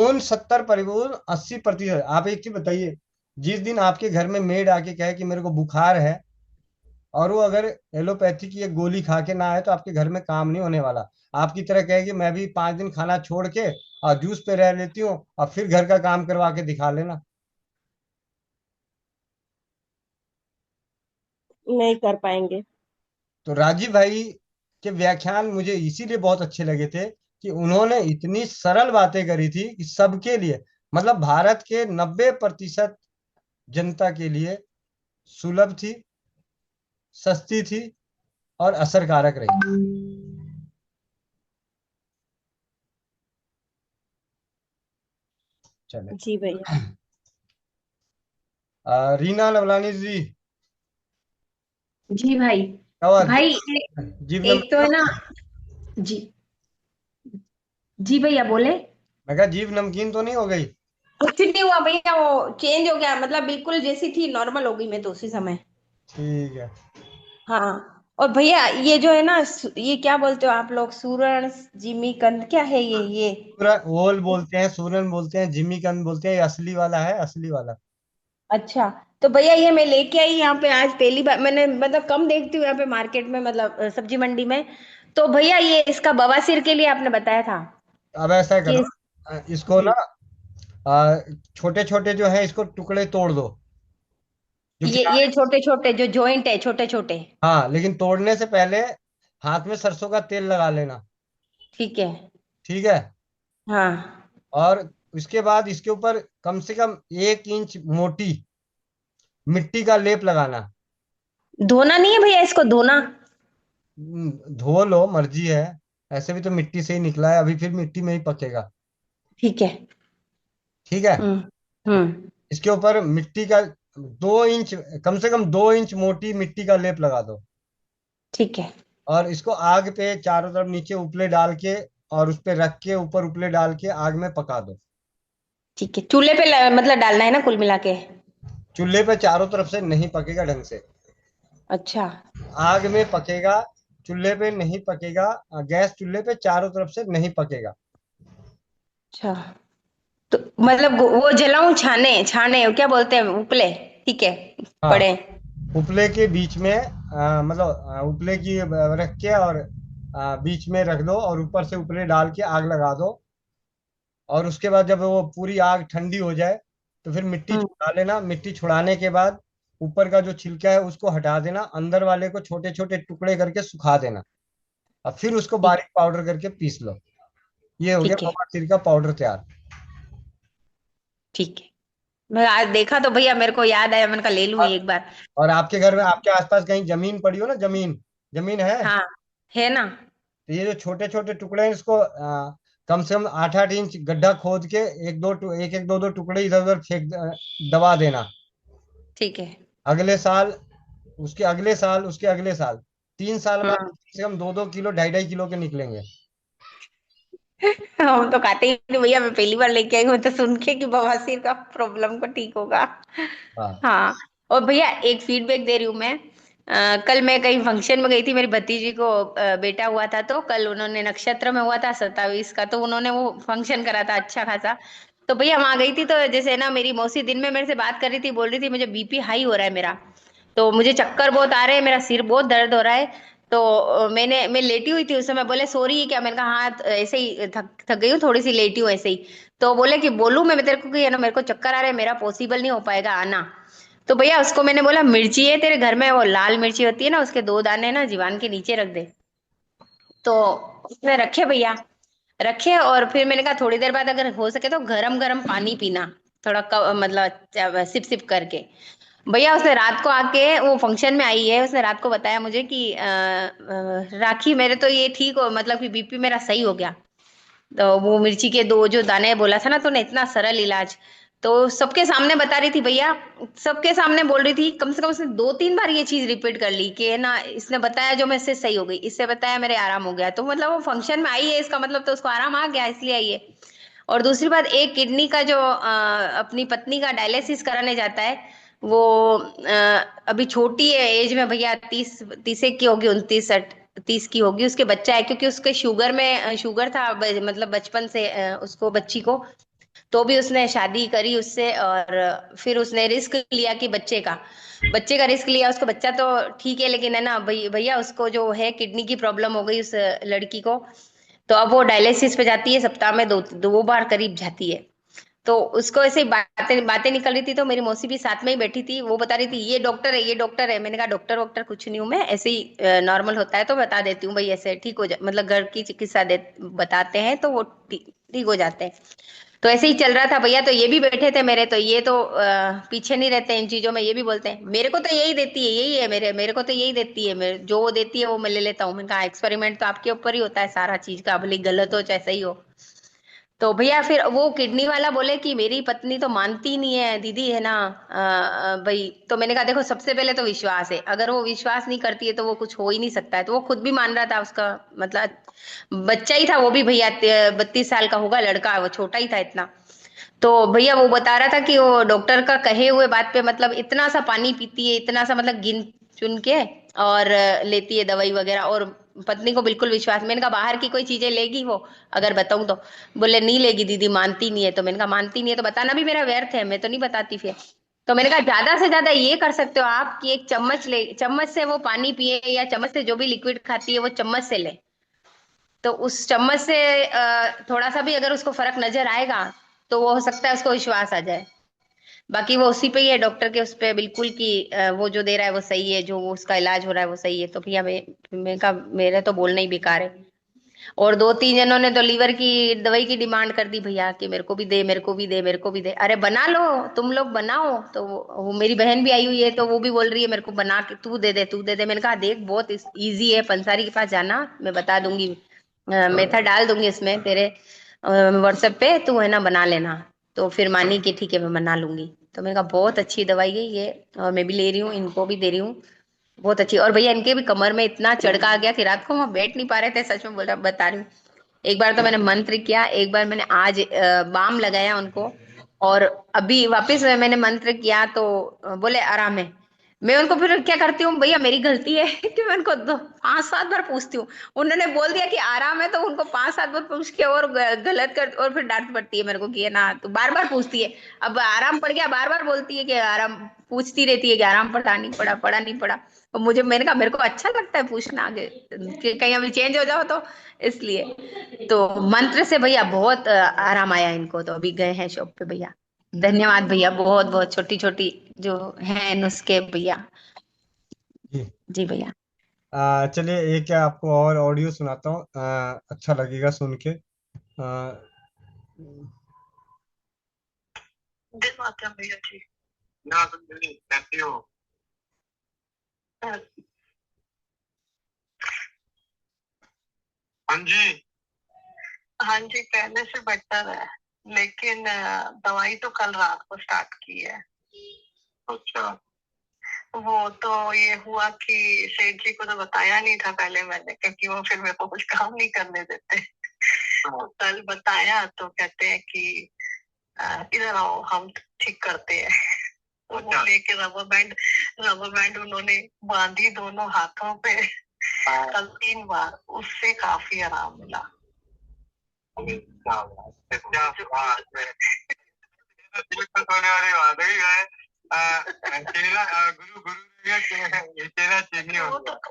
उन 80%, आप एक चीज बताइए, जिस दिन आपके घर में मेड आके कहे कि मेरे को बुखार है, और वो अगर एलोपैथी की एक गोली खा के ना आए, तो आपके घर में काम नहीं होने वाला। आपकी तरह कहे कि मैं भी 5 दिन खाना छोड़ के और जूस पे रह लेती हूँ और फिर घर का काम करवा के दिखा लेना। नहीं कर पाएंगे। तो राजीव भाई के व्याख्यान मुझे इसीलिए बहुत अच्छे लगे थे कि उन्होंने इतनी सरल बातें करी थी कि सबके लिए, मतलब भारत के 90% जनता के लिए सुलभ थी, सस्ती थी और असरकारक रही। चले, जी भैया। रीना लवलानी जी, जी भाई। और भाई जीव एक तो है ना। जी जी भैया बोले। मैं कहा जीव नमकीन तो नहीं हो गई? कुछ नहीं हुआ भैया, वो चेंज हो गया, मतलब बिल्कुल जैसी थी नॉर्मल हो गई मैं तो उसी समय। ठीक है। हाँ। और भैया ये जो है ना, ये क्या बोलते हो आप लोग, सूरण जिमीकंद क्या है ये? ओल बोलते हैं, सूरन बोलते हैं, जिमीकंद बोलते हैं, ये असली वाला है, असली वाला। अच्छा। तो भैया ये मैं लेके आई यहाँ पे, आज पहली बार मैंने, मतलब कम देखती हूँ यहाँ पे मार्केट में, मतलब सब्जी मंडी में। तो भैया ये इसका बवासीर के लिए आपने बताया था अब ऐसा कि करो, इसको ना जी, छोटे छोटे जो है इसको टुकड़े तोड़ दो, जो ये किनारे। छोटे छोटे जो जॉइंट है, छोटे छोटे। हाँ, लेकिन तोड़ने से पहले हाथ में सरसों का तेल लगा लेना। ठीक है। ठीक है। हाँ। और इसके बाद इसके ऊपर कम से कम 1 इंच मोटी मिट्टी का लेप लगाना। धोना नहीं है भैया इसको, धोना? धो लो, मर्जी है। ऐसे भी तो मिट्टी से ही निकला है, अभी फिर मिट्टी में ही पकेगा। ठीक है। ठीक है। हम्म। हम्म। इसके ऊपर मिट्टी का 2 इंच, कम से कम 2 इंच मोटी मिट्टी का लेप लगा दो। ठीक है। और इसको आग पे चारों तरफ नीचे उपले डाल के और उस पे रख के ऊपर उपले डाल के आग में पका दो। ठीक है, चूल्हे पे मतलब डालना है ना कुल मिला के? चूल्हे पे चारों तरफ से नहीं पकेगा ढंग से, अच्छा। आग में पकेगा, चूल्हे पे नहीं पकेगा। गैस चूल्हे पे चारों तरफ से नहीं पकेगा। अच्छा। तो मतलब वो जलाऊं, छाने छाने क्या बोलते हैं, उपले? ठीक है। हाँ, पड़े। उपले के बीच में मतलब उपले की रख के और बीच में रख दो और ऊपर से उपले डाल के आग लगा दो। और उसके बाद जब वो पूरी आग ठंडी हो जाए तो फिर मिट्टी हम्म। छुड़ा लेना। मिट्टी छुड़ाने के बाद ऊपर का जो छिलका है उसको हटा देना, अंदर वाले को छोटे छोटे टुकड़े करके सुखा देना और फिर उसको ठीक। बारीक पाउडर करके पीस लो। ये हो गया ठीक है। बवासीर का पाउडर तैयार। ठीक है। मैं आज देखा तो भैया मेरे को याद आया, मैंने कहा ले लूं और एक बार। और आपके घर में, आपके आसपास कहीं जमीन पड़ी हो ना, जमीन, जमीन है, हाँ, है ना? तो ये जो छोटे छोटे टुकड़े हैं इसको कम से कम 8-8 इंच गड्ढा खोद के एक एक दो दो टुकड़े इधर उधर दबा देना। ठीक है। अगले साल, उसके अगले साल, उसके अगले साल, 3 साल बाद हम्म। कम से कम 2-2 किलो 2.5-2.5 किलो के निकलेंगे। हम तो खाते ही नहीं भैया, मैं पहली बार लेके आई हूँ तो सुन के कि बवासीर का प्रॉब्लम को ठीक होगा। हाँ। हाँ। और भैया एक फीडबैक दे रही हूँ मैं। कल मैं कहीं फंक्शन में गई थी, मेरी भतीजी को बेटा हुआ था, तो कल उन्होंने नक्षत्र में हुआ था 27 का, तो उन्होंने वो फंक्शन करा था अच्छा खासा। तो भैया वहां गई थी, तो जैसे ना मेरी मौसी दिन में मेरे से बात कर रही थी, बोल रही थी मुझे बीपी हाई हो रहा है मेरा, तो मुझे चक्कर बहुत आ रहे हैं, मेरा सिर बहुत दर्द हो रहा है। तो मैं लेटी हुई थी उस समय, बोले सो रही है क्या? मैंने कहा हाँ, ऐसे ही थक थक गई हूँ, थोड़ी सी लेटी हूँ ऐसे ही। तो बोले कि बोलूं मैं तेरे को कि है ना मेरे को चक्कर आ रहे हैं, मेरा पॉसिबल नहीं हो पाएगा आना। तो भैया उसको मैंने बोला मिर्ची है तेरे घर में, वो लाल मिर्ची होती है ना, उसके 2 दाने ना जीवान के नीचे रख दे। तो उसने रखे भैया, रखे। और फिर मैंने कहा थोड़ी देर बाद अगर हो सके तो गरम गरम पानी पीना, थोड़ा मतलब सिप सिप करके। भैया उसने रात को आके, वो फंक्शन में आई है, उसने रात को बताया मुझे कि राखी मेरे तो ये ठीक हो, मतलब कि बीपी मेरा सही हो गया। तो वो मिर्ची के 2 जो दाने बोला था ना तूने, इतना सरल इलाज, तो सबके सामने बता रही थी भैया, सबके सामने बोल रही थी, कम से कम उसने 2-3 बार ये चीज रिपीट कर ली कि है ना, इसने बताया जो मैं इससे सही हो गई, इससे बताया मेरे आराम हो गया। तो मतलब वो फंक्शन में आई है, इसका मतलब तो उसको आराम आ गया, इसलिए आई है। और दूसरी बात, एक किडनी का जो अपनी पत्नी का डायलिसिस कराने जाता है, वो अभी छोटी है एज में भैया, 30 की होगी, 29-30 की होगी, उसके बच्चा है, क्योंकि उसके शुगर में शुगर था, मतलब बचपन से उसको, बच्ची को। तो भी उसने शादी करी उससे, और फिर उसने रिस्क लिया कि बच्चे का रिस्क लिया। उसको बच्चा तो ठीक है, लेकिन है ना भैया उसको जो है किडनी की प्रॉब्लम हो गई उस लड़की को। तो अब वो डायलिसिस पे जाती है, सप्ताह में 2 बार करीब जाती है। तो उसको ऐसे ही बातें बातें निकल रही थी, तो मेरी मौसी भी साथ में ही बैठी थी, वो बता रही थी ये डॉक्टर है, ये डॉक्टर है। मैंने कहा डॉक्टर वॉक्टर कुछ नहीं हूँ मैं, ऐसे ही नॉर्मल होता है तो बता देती हूँ भाई, ऐसे ठीक हो जा, मतलब घर की चिकित्सा बताते हैं तो वो ठीक हो जाते हैं। तो ऐसे ही चल रहा था भैया। तो ये भी बैठे थे मेरे, तो ये तो पीछे नहीं रहते इन चीजों में, ये भी बोलते हैं मेरे को तो यही देती है, यही है मेरे को तो यही देती है, मेरे जो वो देती है वो मैं ले लेता हूँ। मैंने कहा एक्सपेरिमेंट तो आपके ऊपर ही होता है सारा चीज का, भले गलत हो चाहे सही हो। तो भैया फिर वो किडनी वाला बोले कि मेरी पत्नी तो मानती नहीं है दीदी, है ना भाई। तो मैंने कहा देखो, सबसे पहले तो विश्वास है, अगर वो विश्वास नहीं करती है तो वो कुछ हो ही नहीं सकता है। तो वो खुद भी मान रहा था, उसका मतलब बच्चा ही था वो भी भैया, 32 साल का होगा लड़का, वो छोटा ही था इतना। तो भैया वो बता रहा था कि वो डॉक्टर का कहे हुए बात पे, मतलब इतना सा पानी पीती है, इतना सा मतलब गिन चुन के, और लेती है दवाई वगैरह, और पत्नी को बिल्कुल विश्वास। मैंने कहा बाहर की कोई चीजें लेगी वो, अगर बताऊं तो? बोले नहीं लेगी दीदी, मानती नहीं है। तो मैंने कहा मानती नहीं है तो बताना भी मेरा व्यर्थ है, मैं तो नहीं बताती फिर। तो मैंने कहा ज्यादा से ज्यादा ये कर सकते हो आप कि एक चम्मच से वो पानी पिए, या चम्मच से जो भी लिक्विड खाती है वो चम्मच से ले। तो उस चम्मच से थोड़ा सा भी अगर उसको फर्क नजर आएगा तो वो हो सकता है उसको विश्वास आ जाए। बाकी वो उसी पे ही है, डॉक्टर के उस पे बिल्कुल कि वो जो दे रहा है वो सही है, जो वो उसका इलाज हो रहा है वो सही है। तो भैया मैं कहा मेरे तो बोलना ही बेकार है। और 2-3 जनों ने तो लीवर की दवाई की डिमांड कर दी भैया, कि मेरे को भी दे, मेरे को भी दे, मेरे को भी दे। अरे बना लो, तुम लोग बनाओ। तो वो मेरी बहन भी आई हुई है, तो वो भी बोल रही है मेरे को बना के तू दे दे, तू दे दे। मैंने कहा देख बहुत इजी है, पंसारी के पास जाना, मैं बता दूंगी, मेथड डाल दूंगी इसमें तेरे व्हाट्सएप पे, तू है ना बना लेना। तो फिर मानी कि ठीक है मैं बना लूंगी। तो मैंने कहा बहुत अच्छी दवाई है ये, और मैं भी ले रही हूँ, इनको भी दे रही हूँ, बहुत अच्छी। और भैया इनके भी कमर में इतना चढ़का आ गया कि रात को वहां बैठ नहीं पा रहे थे, सच में बोल रहा बता रही हूँ। एक बार तो मैंने मंत्र किया, एक बार मैंने आज बाम लगाया उनको, और अभी वापस मैंने मंत्र किया तो बोले आराम है। मैं उनको फिर क्या करती हूँ भैया, मेरी गलती है कि मैं उनको 5-7 बार पूछती हूँ। उन्होंने बोल दिया कि आराम है, तो उनको 5-7 बार पूछ के और गलत कर, और फिर डांट पड़ती है मेरे को कि है ना तो बार बार पूछती है। अब आराम पड़ गया, बार बार बोलती है कि आराम, पूछती रहती है कि आराम पड़ा नहीं पड़ा, पड़ा नहीं पड़ा। और मैंने कहा मेरे को अच्छा लगता है पूछना आगे, कि कहीं अभी चेंज हो जाओ तो, इसलिए। तो मंत्र से भैया बहुत आराम आया इनको, तो अभी गए हैं शॉप पे भैया। धन्यवाद भैया, बहुत बहुत छोटी छोटी जो है नुस्खे भैया। जी। जी भैया। चलिए एक आपको और ऑडियो सुनाता हूँ, अच्छा लगेगा सुन के। दिन माता भैया जी, ना कैसी हो? हाँ जी, हाँ जी, पहले से बेटर है, लेकिन दवाई तो कल रात को स्टार्ट की है। अच्छा। वो तो ये हुआ कि सेठ जी को तो बताया नहीं था पहले मैंने, क्योंकि वो फिर मेरे को कुछ काम नहीं करने देते। तो कल बताया तो कहते हैं कि इधर आओ हम ठीक करते हैं। तो वो लेके रबर बैंड उन्होंने बांधी दोनों हाथों पे, कल 3 बार, उससे काफी आराम मिला। होने वाली बात है, गुरु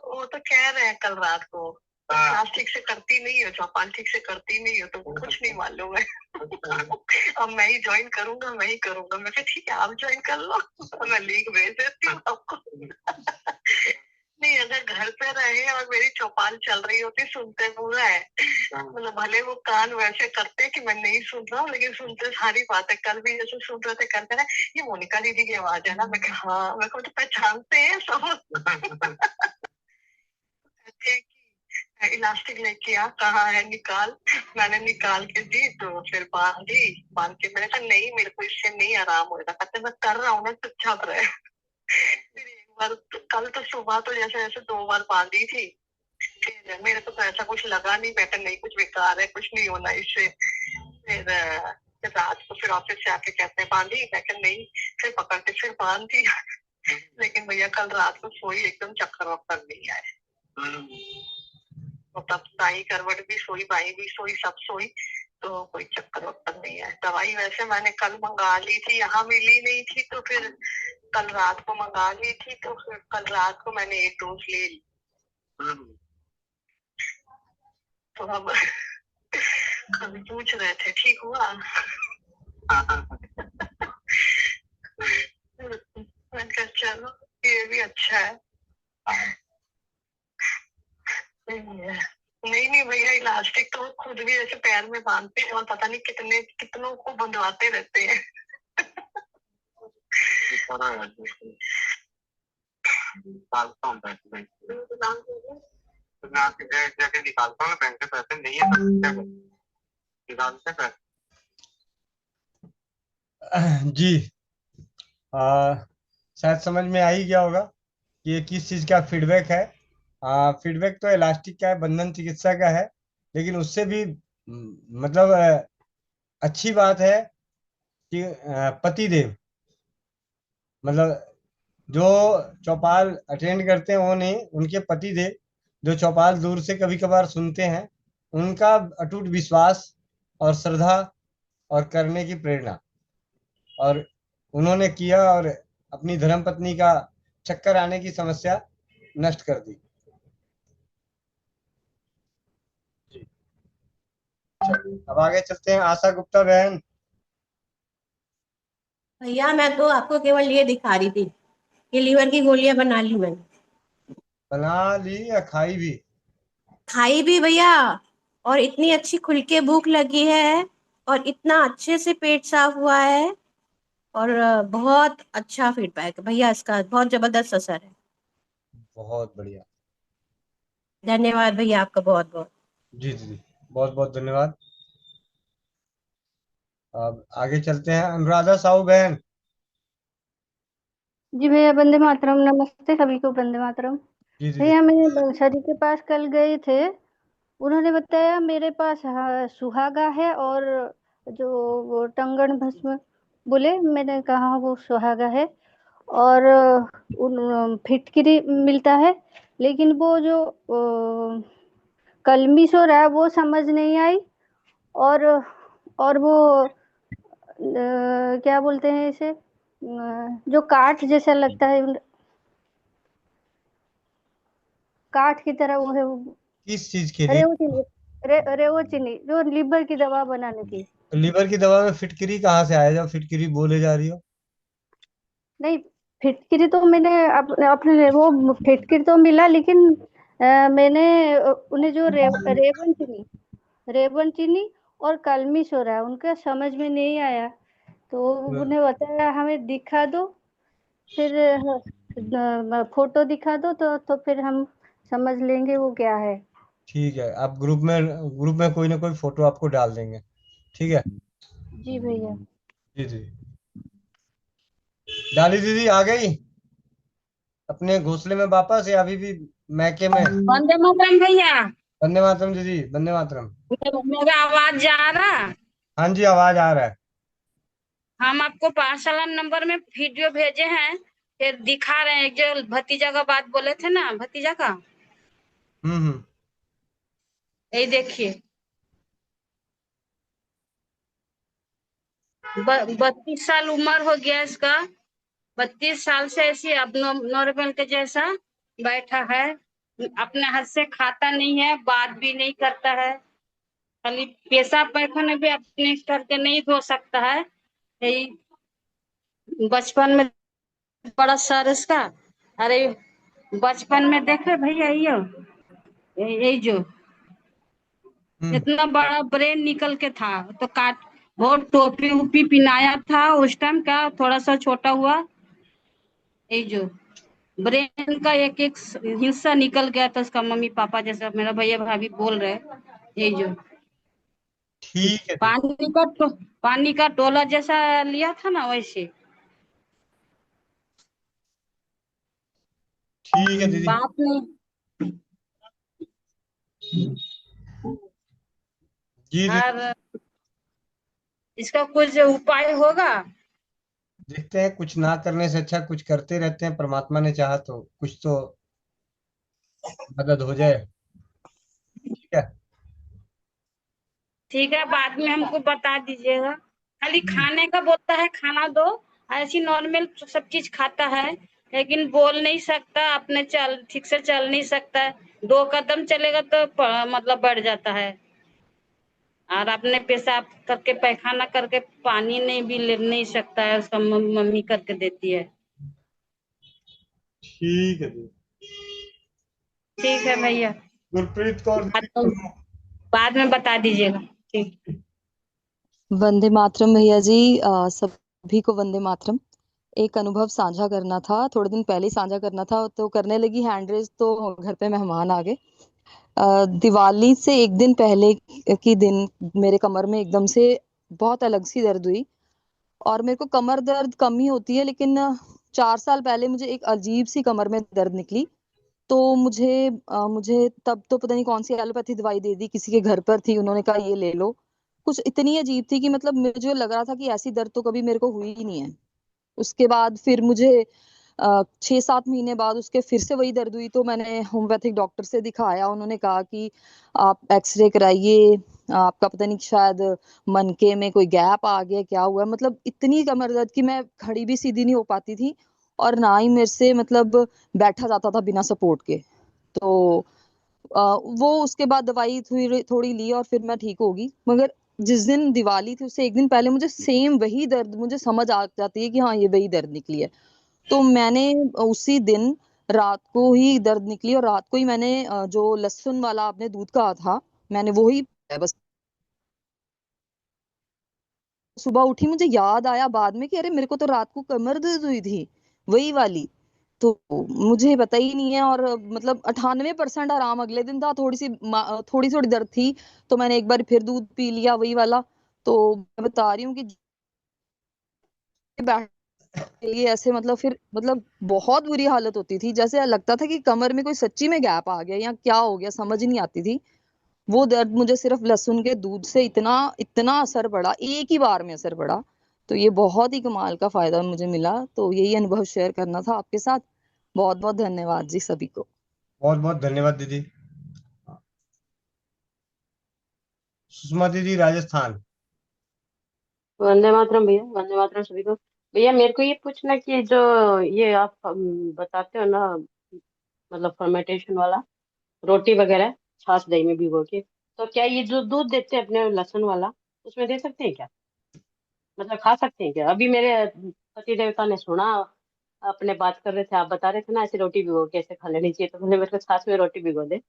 वो तो कह रहे हैं कल रात को, क्लास ठीक से करती नहीं हो, चौपाल ठीक से करती नहीं हो, तो कुछ नहीं मालूम है। अब मैं ही ज्वाइन करूंगा, मैं ही करूंगा। मैं ठीक है आप ज्वाइन कर लो, मैं लिंक भेज देती हूँ आपको। नहीं, अगर घर पे रहे और मेरी चौपाल चल रही होती, सुनते पूरा है, मतलब भले वो कान वैसे करते कि मैं नहीं सुन रहा हूँ, लेकिन सुनते सारी बातें। कल भी जैसे सुन रहे थे, कहते ना ये मोनिका दीदी की आवाज है ना, मैं हाँ, मेरे को तो पहचानते हैं सब। कहते हैं कि इलास्टिक लेके आ, कहाँ है निकाल। मैंने निकाल के दी तो फिर बांध के मैंने कहा नहीं मेरे को इससे नहीं आराम होगा। कहते मैं कर रहा हूँ ना चुपचाप रहे। फिर एक बार कल तो सुबह तो जैसे जैसे 2 बार बांधी थी, फिर मेरे को तो ऐसा कुछ लगा नहीं, मैं नहीं कुछ बेकार है, कुछ नहीं होना इससे। फिर रात को फिर ऑफिस से आके कहते हैं बांधी, मैं कहा नहीं, फिर पकड़ के फिर बांध दी। लेकिन भैया कल रात को सोई एकदम चक्कर वक्कर नहीं आए। तो तब दाई करवट भी सोई, बाई भी सोई, सब सोई, तो कोई चक्कर वक्कर नहीं आए। दवाई वैसे मैंने कल मंगा ली थी, यहाँ मिली नहीं थी तो फिर कल रात को मंगा ली थी, तो फिर कल रात को मैंने 1 डोज ले ली। तो अब कभी पूछ रहे थे ठीक हुआ। मैंने कहा चलो ये भी अच्छा है। नहीं भैया, इलास्टिक तो खुद भी ऐसे पैर में बांधते हैं और पता नहीं कितनों को बंधवाते रहते हैं। निकालता हूँ बैंक से पैसे नहीं है, निकालते पैसे। जी शायद समझ में आ ही गया होगा कि ये किस चीज का फीडबैक है। फीडबैक तो इलास्टिक का है, बंधन चिकित्सा का है, लेकिन उससे भी मतलब अच्छी बात है कि पतिदेव मतलब जो चौपाल अटेंड करते हैं वो नहीं, उनके पतिदेव जो चौपाल दूर से कभी कभार सुनते हैं, उनका अटूट विश्वास और श्रद्धा और करने की प्रेरणा, और उन्होंने किया और अपनी धर्मपत्नी का चक्कर आने की समस्या नष्ट कर दी। अब आगे चलते हैं। आशा गुप्ता बहन। भैया मैं तो आपको केवल ये दिखा रही थी कि लीवर की गोलियां बना ली मैंने। बना ली या खाई भी? खाई भी भैया, और इतनी अच्छी खुल के भूख लगी है और इतना अच्छे से पेट साफ हुआ है, और बहुत अच्छा फीडबैक भैया, इसका बहुत जबरदस्त असर है। बहुत बढ़िया, धन्यवाद भैया आपका बहुत बहुत। जी जी बहुत बहुत धन्यवाद। अब आगे चलते हैं। अनुराधा साहू बहन। जी भैया वंदे मातरम, नमस्ते सभी को, वंदे मातरम। जी जी भैया मैं बंसा जी के पास कल गए थे, उन्होंने बताया मेरे पास सुहागा है और जो वो टंगन भस्म बोले, मैंने कहा वो सुहागा है, और उन फिटकिरी मिलता है, लेकिन वो जो कलमी सो रहा है वो समझ नहीं आई, और वो क्या बोलते हैं इसे, जो काठ जैसा लगता है, काठ की तरह वो है, वो किस चीज के लिए? रेवोचीनी जो लीवर की दवा बनाने की। लीवर की दवा में फिटकरी कहाँ से आया जब फिटकरी बोले जा रही हो? नहीं, फिटकरी तो मैंने अपने वो फिटकरी तो मिला, लेकिन मैंने उन्हें जो रेवन चीनी और कलमी सो रहा है उनका समझ में नहीं आया, तो उन्हें बताया हमें दिखा दो, फिर फोटो दिखा दो, तो फिर हम समझ लेंगे वो क्या है। ठीक है, आप ग्रुप में कोई ना कोई फोटो आपको डाल देंगे, ठीक है? जी भैया। जी जी। डाली दीदी आ गई अपने घोंसले में वापस, या अभी भी मैके में? वंदे मातरम भैया। वंदे मातरम दीदी, वंदे मातरम। मेरा आवाज जा रहा? हाँ जी आवाज आ रहा है। हम आपको पार्सल नंबर में वीडियो भेजे हैं, फिर दिखा रहे हैं, जो भतीजा का बात बोले थे ना, भतीजा का, यही देखिए 32 साल उम्र हो गया इसका, 32 साल से ऐसी अब नॉर्मल के जैसा बैठा है, अपने हाथ से खाता नहीं है, बात भी नहीं करता है, खाली पेशाब पैखाना भी अपने करके नहीं धो सकता है। यही बचपन में बड़ा सर इसका, अरे बचपन में देखे भैया यही जो इतना बड़ा ब्रेन निकल के था, तो काट बहुत टोपी उपी पिनाया था उस टाइम का, थोड़ा सा छोटा हुआ, यही जो ब्रेन का एक एक हिस्सा निकल गया था उसका, मम्मी पापा जैसा मेरा भैया भाभी बोल रहे हैं। यही जो ठीक है दीदी। पानी का टोला जैसा लिया था ना, वैसे। ठीक है दीदी। बात नहीं। जी दीदी। और इसका कुछ उपाय होगा? देखते हैं, कुछ ना करने से अच्छा कुछ करते रहते हैं, परमात्मा ने चाहा तो कुछ तो मदद हो जाए। ठीक है। ठीक है, बाद में हमको बता दीजिएगा। खाली खाने का बोलता है, खाना दो। ऐसी नॉर्मल सब चीज खाता है, लेकिन बोल नहीं सकता, अपने चल ठीक से चल नहीं सकता। 2 कदम चलेगा तो मतलब बढ़ जाता है। और अपने पेशाब करके पैखाना करके पानी नहीं भी ले नहीं सकता है, उसका मम्मी करके देती है। ठीक है दीदी। ठीक है भैया, गुरप्रीत कौर दीदी। बाद में बता दीजिएगा। ठीक। वंदे मातरम भैया जी। सभी को वंदे मातरम। एक अनुभव साझा करना था, थोड़े दिन पहले ही साझा करना था, तो करने लगी हैंड रेज तो घर पे मेहमान आ गए। दिवाली से एक दिन पहले की दिन मेरे कमर में एकदम से बहुत अलग सी दर्द हुई। और मेरे को कमर दर्द कम ही होती है, लेकिन 4 साल पहले मुझे एक अजीब सी कमर में दर्द निकली। तो मुझे तब तो पता नहीं कौन सी एलोपैथी दवाई दे दी, किसी के घर पर थी, उन्होंने कहा ये ले लो। कुछ इतनी अजीब थी कि मतलब मुझे लग रहा था कि ऐसी दर्द तो कभी मेरे को हुई ही नहीं है। उसके बाद फिर मुझे 6-7 महीने बाद उसके फिर से वही दर्द हुई, तो मैंने होम्योपैथिक डॉक्टर से दिखाया। उन्होंने कहा कि आप एक्सरे कराइए, आपका पता नहीं शायद मनके में कोई गैप आ गया, क्या हुआ। मतलब इतनी कमर दर्द कि मैं खड़ी भी सीधी नहीं हो पाती थी, और ना ही मेरे से मतलब बैठा जाता था बिना सपोर्ट के। तो वो उसके बाद दवाई थोड़ी थोड़ी ली और फिर मैं ठीक होगी। मगर जिस दिन दिवाली थी उससे एक दिन पहले मुझे सेम वही दर्द, मुझे समझ आ जाती है कि हाँ ये वही दर्द निकली है। तो मैंने उसी दिन रात को ही दर्द निकली, और रात को ही मैंने जो लहसुन वाला आपने दूध कहा था, मैंने वो ही पिया बस। सुबह उठी मुझे याद आया बाद में कि अरे मेरे को तो रात को कमर दर्द हुई थी, वही वाली। तो मुझे पता ही नहीं है। और मतलब 98% आराम अगले दिन था, थोड़ी थोड़ी दर्द थी। तो मैंने एक बार फिर दूध पी लिया वही वाला। तो मैं बता रही हूँ कि बैठ के लिए ऐसे मतलब फिर मतलब बहुत बुरी हालत होती थी, जैसे लगता था कि कमर में कोई सच्ची में गैप आ गया या क्या हो गया, समझ नहीं आती थी। वो दर्द मुझे सिर्फ लहसुन के दूध से इतना इतना असर पड़ा, एक ही बार में असर पड़ा। तो ये बहुत ही कमाल का फायदा मुझे मिला, तो यही अनुभव शेयर करना था आपके साथ। बहुत बहुत धन्यवाद जी सभी को। बहुत बहुत धन्यवाद दीदी। सुषमा दीदी, राजस्थान। वंदे मातरम भैया, वंदे मातरम सभी को। भैया मेरे को ये पूछना कि जो ये आप बताते हो ना, मतलब फर्मेंटेशन वाला, रोटी वगैरह छाछ दही में भिगो के, तो क्या ये जो दूध देते हैं अपने लहसुन वाला, उसमें दे सकते हैं क्या? मतलब खा सकते हैं क्या? अभी मेरे पति देवता ने सुना, अपने बात कर रहे थे, आप बता रहे थे ना ऐसे रोटी भिगो के ऐसे खा लेनी चाहिए, तो बोले मेरे को छाछ में रोटी भिगो दे।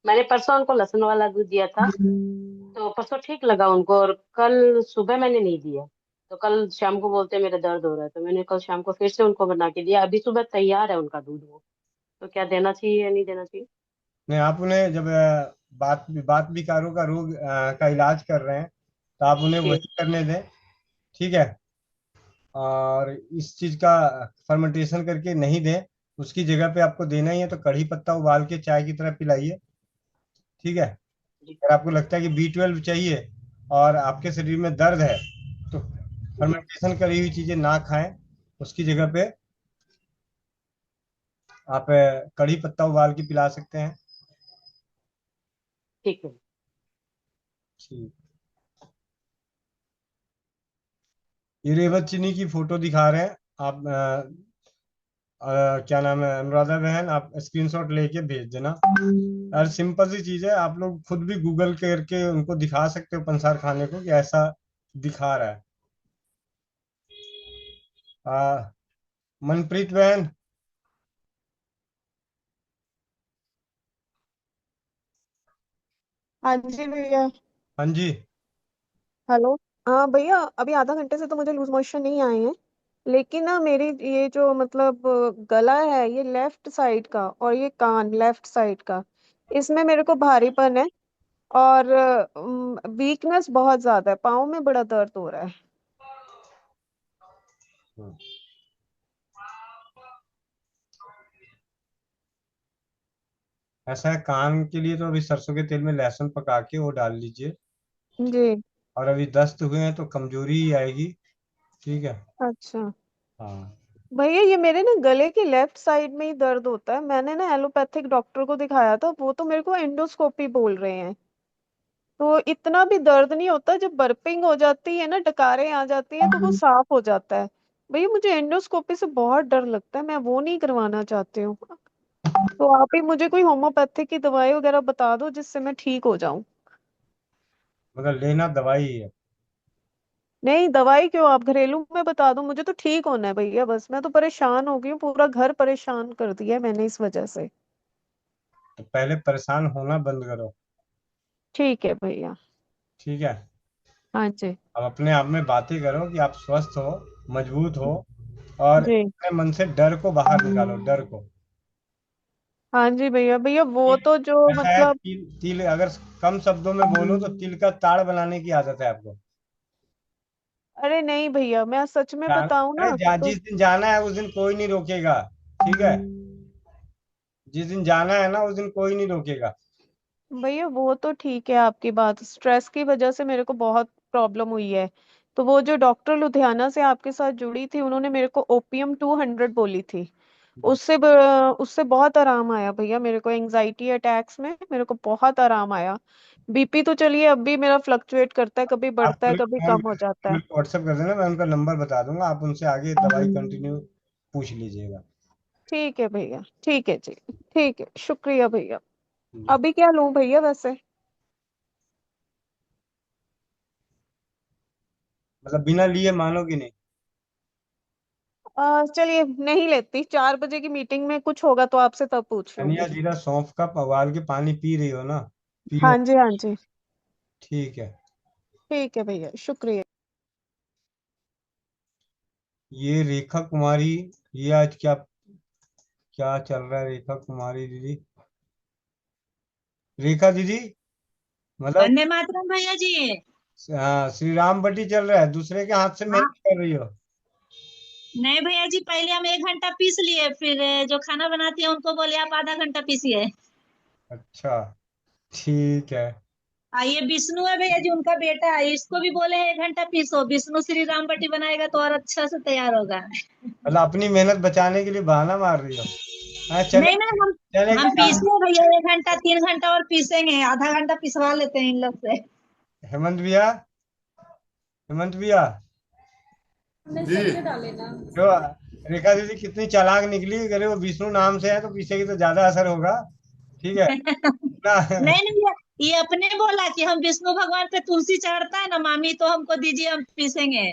मैंने परसों उनको लहसुन वाला दूध दिया था, तो परसों ठीक लगा उनको, और कल सुबह मैंने नहीं दिया। तो कल शाम को बोलते मेरा दर्द हो रहा है, तो मैंने कल शाम को फिर से उनको बना के दिया। अभी सुबह तैयार है उनका दूध वो। तो क्या देना चाहिए या नहीं देना चाहिए? नहीं, आप उन्हें जब बात विकारों का रोग का इलाज कर रहे हैं, तो आप उन्हें ठीक। वही करने दें। ठीक है। और इस चीज का फर्मेंटेशन करके नहीं दें। उसकी जगह पे आपको देना ही है तो कढ़ी पत्ता उबाल के चाय की तरह पिलाइए। ठीक है। जी। अगर आपको लगता है कि B12 चाहिए और आपके शरीर में दर्द है, तो जी। फर्मेंटेशन करी हुई चीजें ना खाएं। उसकी जगह पे आप कढ़ी पत्ता उबाल के पिला सकते हैं। ठीक है। ठीक। ये रेवत चीनी की फोटो दिखा रहे हैं आप। क्या नाम है, अनुराधा बहन, आप स्क्रीनशॉट लेके भेज देना। और सिंपल सी चीज है, आप लोग खुद भी गूगल करके उनको दिखा सकते हो पंसार खाने को कि ऐसा दिखा रहा है। मनप्रीत बहन। हाँ जी भैया। हाँ जी। हेलो। हाँ भैया, अभी आधा घंटे से तो मुझे लूज मोशन नहीं आए हैं। लेकिन ना मेरी ये जो मतलब गला है ये लेफ्ट साइड का, और ये कान लेफ्ट साइड का, इसमें मेरे को भारीपन है, और वीकनेस बहुत ज्यादा है, पाँव में बड़ा दर्द हो रहा है। ऐसा है, कान के लिए तो अभी सरसों के तेल में लहसुन पका के वो डाल लीजिए। जी। और अभी दस्त हुए हैं तो कमजोरी ही आएगी। ठीक है। अच्छा हाँ। भैया, ये मेरे ना गले की लेफ्ट साइड में ही दर्द होता है। मैंने ना एलोपैथिक डॉक्टर को दिखाया था, वो तो मेरे को एंडोस्कोपी बोल रहे हैं। तो इतना भी दर्द नहीं होता, जब बर्पिंग हो जाती है ना, डकारें आ जाती हैं, तो वो साफ हो जाता है। भैया मुझे एंडोस्कोपी से बहुत डर लगता है, मैं वो नहीं करवाना चाहती हूँ। तो आप ही मुझे कोई होम्योपैथिक की दवाई वगैरह बता दो जिससे मैं ठीक हो जाऊं। मतलब लेना दवाई ही है। नहीं दवाई क्यों, आप घरेलू में बता दो, मुझे तो ठीक होना है भैया, बस मैं तो परेशान हो गई हूँ, पूरा घर परेशान कर दिया है मैंने इस वजह से। तो पहले परेशान होना बंद करो। ठीक है भैया। ठीक है। हाँ जी। अब अपने आप में बातें करो कि आप स्वस्थ हो, मजबूत हो, और जी। अपने मन से डर को बाहर निकालो, डर को। हाँ जी भैया, भैया वो तो जो ऐसा है, मतलब। तिल तिल अगर कम शब्दों में बोलो तो तिल का ताड़ बनाने की आदत है आपको। अरे नहीं भैया, मैं सच में बताऊं अरे ना तो। जिस दिन जाना है उस दिन कोई नहीं रोकेगा। ठीक है। जिस दिन जाना है ना उस दिन कोई नहीं रोकेगा। भैया वो तो ठीक है, आपकी बात स्ट्रेस की वजह से मेरे को बहुत प्रॉब्लम हुई है। तो वो जो डॉक्टर लुधियाना से आपके साथ जुड़ी थी, उन्होंने मेरे को ओपियम 200 बोली थी। उससे बहुत आराम आया भैया, मेरे को एंजाइटी अटैक्स में मेरे को बहुत आराम आया। बीपी तो चलिए अब भी मेरा फ्लक्चुएट करता है, कभी आप बढ़ता है मुझे कभी फोन कम हो जाता है। मेरे को व्हाट्सएप कर देना, मैं उनका नंबर बता दूंगा, आप उनसे आगे दवाई कंटिन्यू पूछ लीजिएगा। ठीक है भैया, ठीक है जी। ठीक है, शुक्रिया भैया। जी। अभी क्या लूं भैया वैसे? मतलब बिना लिए मानोगे नहीं। चलिए नहीं लेती, 4 बजे की मीटिंग में कुछ होगा तो आपसे तब पूछ धनिया लूंगी। जीरा सौंफ का उबाल के पानी पी रही हो ना? हाँ पियो। जी हाँ जी। ठीक है। ठीक है भैया, शुक्रिया। ये रेखा कुमारी, ये आज क्या क्या चल रहा है रेखा कुमारी दीदी? रेखा दीदी, मतलब वंदे मातरम भैया जी। हाँ, श्री राम बटी चल रहा है, दूसरे के हाथ से हाँ। मेहनत कर रही हो। नहीं भैया जी, पहले हम 1 घंटा पीस लिए, फिर जो खाना बनाती है उनको बोले आप आधा घंटा पीसिए। अच्छा। ठीक है। ये विष्णु है भैया जी, उनका बेटा है, इसको भी बोले 1 घंटा पीसो, विष्णु श्री राम बटी बनाएगा तो और अच्छा से तैयार होगा। मतलब अपनी मेहनत बचाने के लिए बहाना मार रही हो। हाँ, चले नहीं नहीं, हम चलेगा। पीसे भैया, 1 घंटा 3 घंटा और पीसेंगे, आधा घंटा पिसवा लेते हैं इन लोग से। हेमंत भैया, हेमंत भैया, जी। जो रेखा दीदी कितनी चालाक निकली, अरे वो विष्णु नाम से है तो पीछे तो ज्यादा असर होगा। ठीक है ना? नहीं नहीं, ये अपने बोला कि हम विष्णु भगवान पे तुलसी चढ़ता है ना मामी, तो हमको दीजिए, हम पीसेंगे।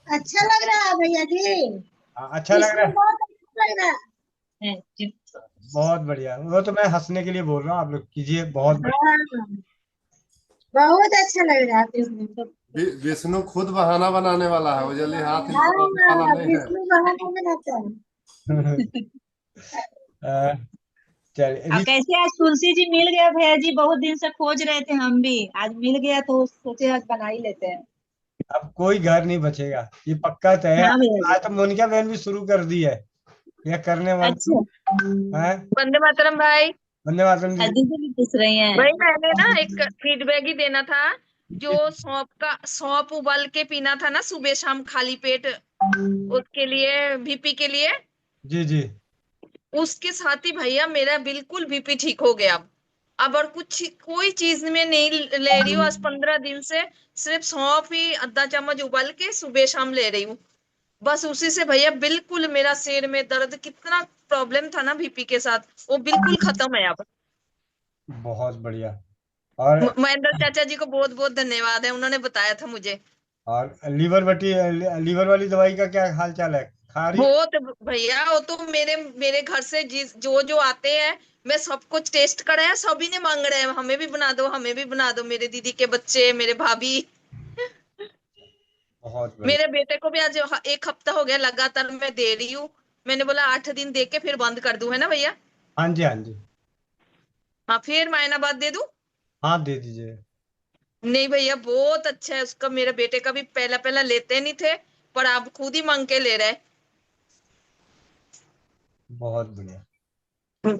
अच्छा लग रहा है भैया जी, अच्छा लग रहा इसमें है। बहुत अच्छा लग रहा है। बहुत बढ़िया, वो तो मैं हंसने के लिए बोल रहा हूँ, आप लोग कीजिए, बहुत बढ़िया। हाँ, बहुत अच्छा लग रहा है इसमें तो। विष्णु खुद बहाना बनाने वाला है, वो जल्दी हाथ हिलाने वाला हाँ, नहीं है। विष्णु बहाना बनाता है। और चलिए। कैसे आज तुलसी जी मिल गया भैया जी, बहुत दिन से खोज रहे थे हम भी, आज मिल गया तो सोचे आज बना ही लेते हैं। अब कोई घर नहीं बचेगा, ये पक्का तय है। हाँ भैया जी। आज तो मोनिका बहन भी शुरू कर दी है, ये करने वाली अच्छा। है। वंदे मातरम भाई। वंदे मातरम दीदी। दीदी भी पूछ रही हैं। भाई मैंने ना एक फीडबैक ही देना था। जो सौंफ उबाल के पीना था ना सुबह शाम खाली पेट, उसके लिए बीपी के लिए, जी जी। उसके साथ ही भैया मेरा बिल्कुल बीपी ठीक हो गया। अब और कुछ कोई चीज में नहीं ले रही हूँ आज 15 दिन से। सिर्फ सौंफ ही आधा चम्मच उबाल के सुबह शाम ले रही हूँ। बस उसी से भैया बिल्कुल मेरा सिर में दर्द, कितना प्रॉब्लम था ना बीपी के साथ, वो बिल्कुल खत्म है अब। बहुत बढ़िया। और महेंद्र चाचा जी को बहुत बहुत धन्यवाद है, उन्होंने बताया था मुझे। लीवर वाली दवाई का क्या हाल चाल है, खा रही? वो तो भैया, वो तो मेरे मेरे घर से जो जो आते हैं, मैं सब कुछ टेस्ट कराया, सभी ने मांग रहे हैं हमें भी बना दो, हमें भी बना दो, मेरे दीदी के बच्चे, मेरे भाभी। बहुत बढ़िया। मेरे बेटे को भी आज 1 हफ्ता हो गया लगातार मैं दे रही हूँ। मैंने बोला 8 दिन दे के फिर बंद कर दूं, है ना भैया? हाँ जी, हाँ जी। हाँ, फिर महीना बाद दे दूं? हाँ, दे दीजिए। नहीं भैया, बहुत अच्छा है उसका। मेरे बेटे का भी पहला पहला लेते नहीं थे, पर अब खुद ही मांग के ले रहा है। बहुत बढ़िया।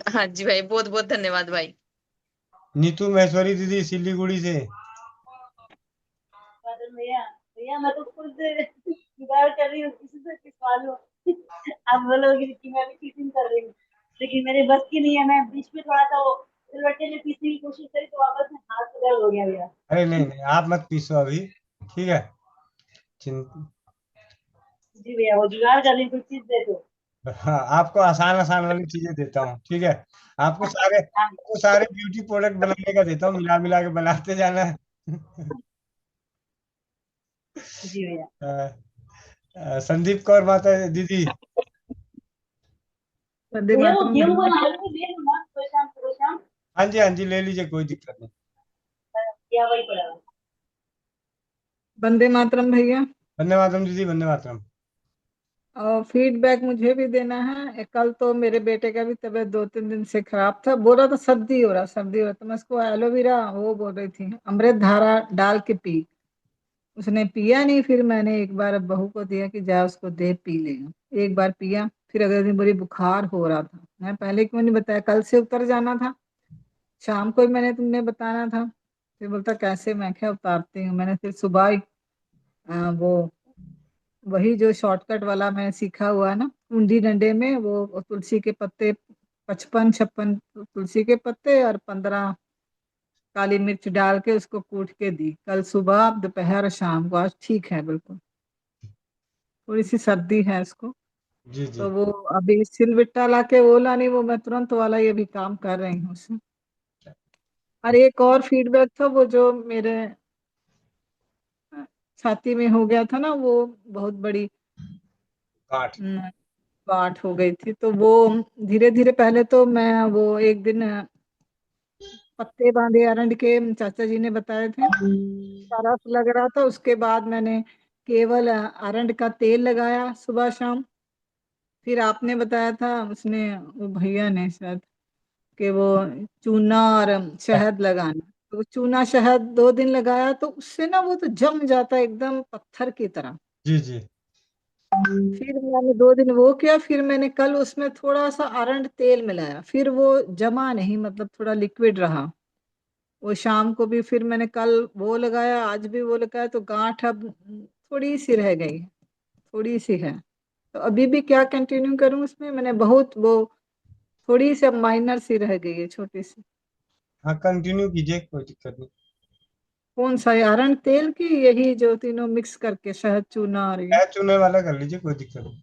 हाँ जी भाई, बहुत बहुत धन्यवाद भाई। नीतू महेश्वरी दीदी सिलीगुड़ी से। भैया भैया मैं तो खुद जुगाड़ कर रही हूँ, किसी से पिसवा लो। आप बोलोगे कि मैं भी टीचिंग कर रही हूँ, लेकिन मेरे बस की नहीं है। मैं बीच में थोड़ा सा वो सिलवट्टे में पीसने की कोशिश करी तो वापस में हाथ से दर्द हो गया भैया। अरे नहीं नहीं, आप मत पीसो अभी, ठीक है। चिंता। जी भैया, वो जुगाड़ कर रही हूँ, कोई चीज दे दो। हाँ, आपको आसान आसान वाली चीजें देता हूँ, ठीक है। आपको सारे ब्यूटी प्रोडक्ट बनाने का देता हूँ, मिला मिला के बनाते जाना है। जी भैया। संदीप कौर माता दीदी। वंदे भैया वो मातरम गेहूं भैया। वाला आलू दे दो ना, सुबह शाम हाँ जी, हाँ जी, ले लीजिए, कोई दिक्कत नहीं। या वही पड़ा हुआ। वंदे मातरम भैया। वंदे मातरम दीदी, वंदे मातरम। और फीडबैक मुझे भी देना है। कल तो मेरे बेटे का भी तबीयत 2-3 दिन से खराब था, बोल रहा था सर्दी हो रहा सर्दी हो रहा, तो मैं उसको एलोवेरा वो बोल रही थी अमृत धारा डाल के पी। उसने पिया नहीं, फिर मैंने एक बार अब बहू को दिया कि जा उसको दे पी लेगा। एक बार पिया, फिर अगले दिन बड़ी बुखार हो रहा था। मैं पहले क्यों नहीं बताया, कल से उतर जाना था, शाम को ही मैंने तुमने बताना था। फिर बोलता कैसे, मैं क्या उतारती हूँ। मैंने फिर सुबह ही वो वही जो शॉर्टकट वाला मैं सीखा हुआ है ना, उंडी डंडे में वो तुलसी के पत्ते 55-56 तुलसी के पत्ते और 15 काली मिर्च डाल के उसको कूट के दी कल सुबह दोपहर और शाम को। आज ठीक है बिल्कुल। थोड़ी सी सर्दी है इसको, जी जी। तो वो अभी सिलविट्टा ला के वो लानी, वो मैं तुरंत वाला ये भी काम कर रही हूँ उसमें। और एक और फीडबैक था, वो जो मेरे छाती में हो गया था ना, वो बहुत बड़ी गांठ। गांठ हो गई थी। तो वो धीरे धीरे, पहले तो मैं वो एक दिन पत्ते बांधे अरंड के, चाचा जी ने बताए थे, सरस लग रहा था। उसके बाद मैंने केवल अरंड का तेल लगाया सुबह शाम। फिर आपने बताया था, उसने वो भैया ने शायद, कि वो चूना और शहद लगाना। तो वो चूना शहद 2 दिन लगाया तो उससे ना वो तो जम जाता है एकदम पत्थर की तरह। जी जी। फिर मैंने 2 दिन वो किया, फिर मैंने कल उसमें थोड़ा सा अरंड तेल मिलाया, फिर वो जमा नहीं, मतलब थोड़ा लिक्विड रहा। वो शाम को भी फिर मैंने कल वो लगाया, आज भी वो लगाया, तो गांठ अब थोड़ी सी रह गई, थोड़ी सी है। तो अभी भी क्या कंटिन्यू करूं उसमें, मैंने बहुत वो थोड़ी सी अब माइनर सी रह गई है, छोटी सी। हाँ, कंटिन्यू कीजिए, कोई दिक्कत नहीं। कौन सा, अरंड तेल की यही जो तीनों मिक्स करके, शहद चूना और ये? पैर चूने वाला कर लीजिए, कोई दिक्कत नहीं।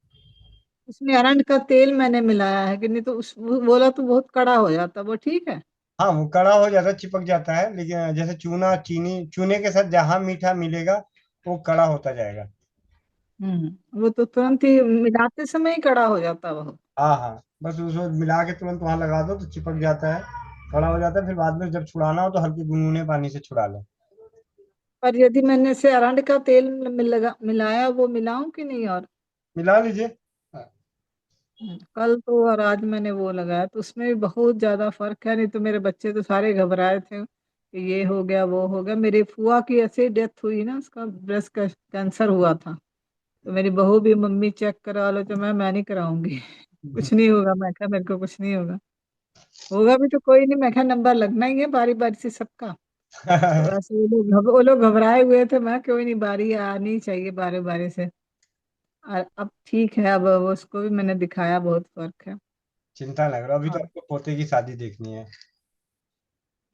उसमें अरंड का तेल मैंने मिलाया है कि नहीं, तो उस वो बोला तो बहुत कड़ा हो जाता, वो ठीक है? हाँ, वो कड़ा हो जाता है, चिपक जाता है, लेकिन जैसे चूना चीनी चूने के साथ जहाँ मीठा मिलेगा वो कड़ा होता जाएगा। वो तो तुरंत ही मिलाते समय ही कड़ा हो जाता वो। हाँ हाँ, बस उसको मिला के तुरंत वहां लगा दो तो चिपक जाता है, कड़ा हो जाता है। फिर बाद में जब छुड़ाना हो तो हल्के गुनगुने पानी से छुड़ा लो। पर यदि मैंने से अरंड का तेल मिलाया, वो मिलाऊं कि नहीं? और मिला लीजिए। कल तो और आज मैंने वो लगाया, तो उसमें भी बहुत ज्यादा फर्क है। नहीं तो मेरे बच्चे तो सारे घबराए थे कि ये हो गया वो हो गया। मेरी फुआ की ऐसे डेथ हुई ना, उसका ब्रेस्ट कैंसर हुआ था। तो मेरी बहू भी, मम्मी चेक करा लो, तो मैं नहीं कराऊंगी। कुछ नहीं होगा, मैं कहा मेरे को कुछ नहीं होगा। होगा भी तो कोई नहीं, मैं कहा नंबर लगना ही है बारी बारी से सबका। तो ऐसे वो लोग घबराए हुए थे। मैं कोई नहीं, बारी आनी चाहिए बारी बारी से। और अब ठीक है, अब उसको भी मैंने दिखाया, बहुत फर्क है। चिंता लग रहा, अभी तो हाँ, आपको पोते की शादी देखनी है।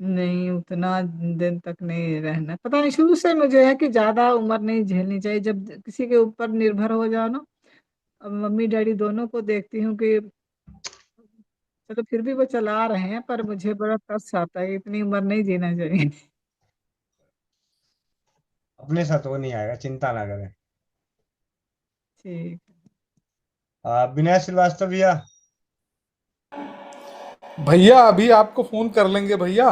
नहीं उतना दिन तक नहीं रहना, पता नहीं, शुरू से मुझे है कि ज्यादा उम्र नहीं झेलनी चाहिए जब किसी के ऊपर निर्भर हो जाओ ना। अब मम्मी डैडी दोनों को देखती हूँ कि चलो फिर भी वो चला रहे हैं, पर मुझे बड़ा तरस आता है, इतनी उम्र नहीं जीना चाहिए। अपने साथ वो नहीं आएगा, चिंता ना करें। ठीक। विनय श्रीवास्तव भैया। भैया अभी आपको फोन कर लेंगे भैया।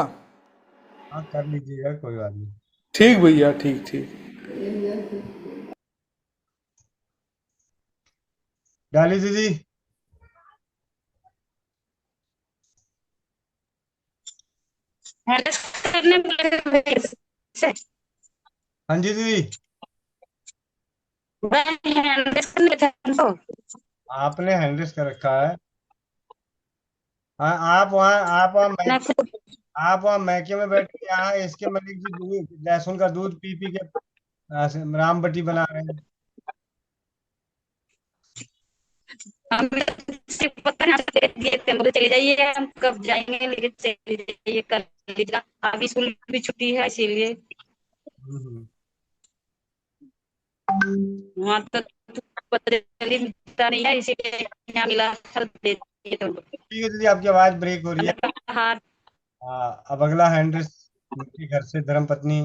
हाँ, कर लीजिएगा, कोई बात नहीं। ठीक भैया, ठीक ठीक। डाली दीदी? हैंडल्स करने पड़ेगा से हाँ जी दीदी। हैंडल्स करने थे हमको। आपने हैंडल्स कर रखा है। हाँ, आप वहाँ मैके में बैठ के यहाँ इसके मलिक जी दूध लहसुन का दूध पी पी के राम बटी बना रहे हैं। हमें सिर्फ पता नहीं दिए थे, बोले चले जाइए, हम कब जाएंगे, लेकिन चले जाइए कर लीजिएगा, अभी स्कूल भी छुट्टी है इसीलिए। वहाँ तो पता चलता नहीं है, इसीलिए यहाँ मिला था, दे दिए थे उनको। ठीक है दीदी, आपकी आवाज ब्रेक हो रही है। हाँ, अब अगला हैंडल्स उनके घर से धर्मपत्नी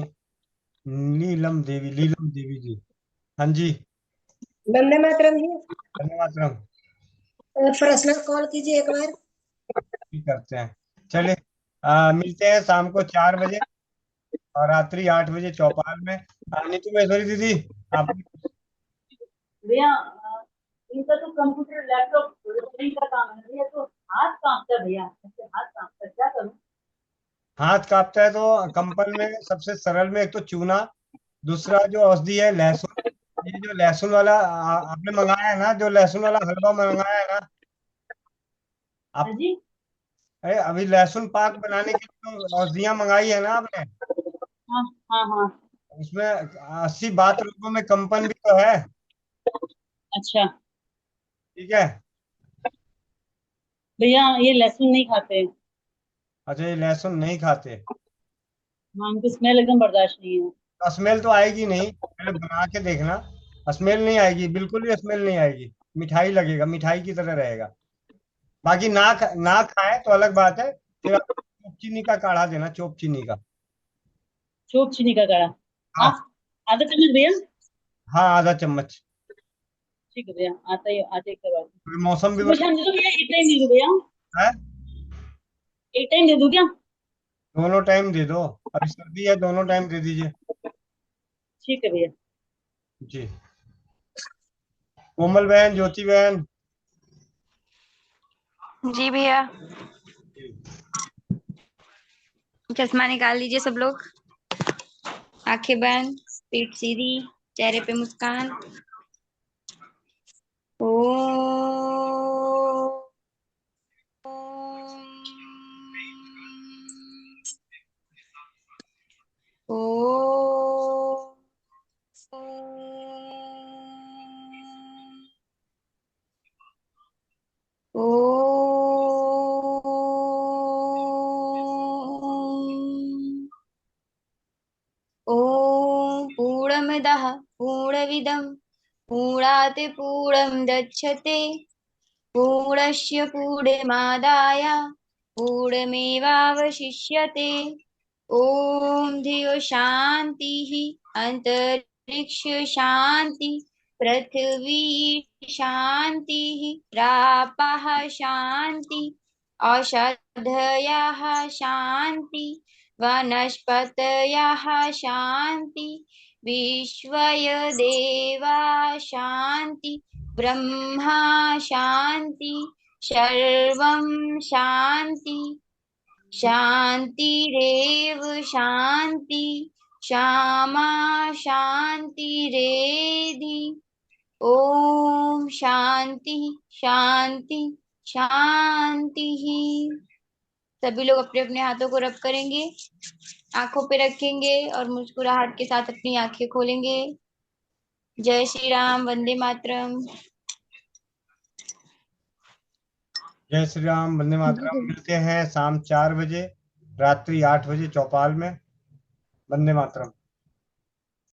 नीलम देवी जी। हाँ जी। वंदे मातरम जी। वंदे मातरम। पर्सनल कॉल कीजिए एक बार। ठीक करते हैं। चलिए, मिलते हैं शाम को 4 बजे और रात्रि 8 बजे चौपाल में। नीतू महेश्वरी दीदी, आप भैया इनका तो कंप्यूटर लैपटॉप रिपेयरिंग का काम है भैया, तो हाथ कांपता है भैया, ऐसे हाथ कांपता है, क्या करूं? हाथ कांपता है तो कंपल में सबसे सरल में एक तो चूना, दूसरा जो औषधि है लहसुन। ये जो लहसुन वाला आपने मंगाया है ना, जो लहसुन वाला हलवा मंगाया है ना आप, जी अरे अभी लहसुन पाक बनाने के लिए जो औषधियां मंगाई है ना आपने, हाँ हाँ हाँ। उसमें 80 बात रूपों में कंपन भी तो है। अच्छा ठीक है। भैया ये लहसुन नहीं खाते, अच्छा, ये लहसुन नहीं खाते? हाँ इनकी स्मेल एकदम बर्दाश्त नहीं है। स्मेल तो आएगी नहीं, पहले बना के देखना। स्मेल नहीं आएगी, बिल्कुल भी स्मेल नहीं आएगी। मिठाई लगेगा, मिठाई की तरह रहेगा। बाकी ना खाए तो अलग बात है। फिर आप चोप चीनी का काढ़ा देना, चोप चीनी का। चोप चीनी का काढ़ा, हाँ आधा चम्मच भैया? हाँ, आधा चम्मच। ठीक है भैया, आता ही आते ही करवा दूं। फिर मौसम भी सुबह शाम दे दो भैया, एक टाइम दे दो भैया, है, एक टाइम दे दो क्या? दोनों टाइम दे दो। अभी सर्दी है, दोनों टाइम दे दीजिए। ठीक है भैया। जी। कोमल बहन, ज्योति बहन। जी भैया, चश्मा निकाल लीजिए सब लोग, आंखें बंद, पीठ सीधी, चेहरे पे मुस्कान। ओ ॐ पूर्णमदः पूर्णमिदं पूर्णात् पूर्णमुदच्यते पूर्णस्य पूर्णमादाय पूर्णमेवावशिष्यते। ॐ धियो शान्तिः अन्तरिक्ष शान्ति पृथिवी शान्तिः रापः शान्ति औषधयः शान्ति वनस्पतयः शान्ति विश्वदेवा शान्ति ब्रह्मा शान्ति सर्वं शान्ति शान्तिरेव शान्ति क्षमा शान्तिरेधि। ओम शांति शांति शांति। सभी लोग अपने अपने हाथों को रब करेंगे, आंखों पे रखेंगे और मुस्कुराहट के साथ अपनी आंखें खोलेंगे। जय श्री राम, वंदे मातरम। जय श्री राम, वंदे मातरम। मिलते हैं शाम 4 बजे, रात्रि 8 बजे चौपाल में। वंदे मातरम।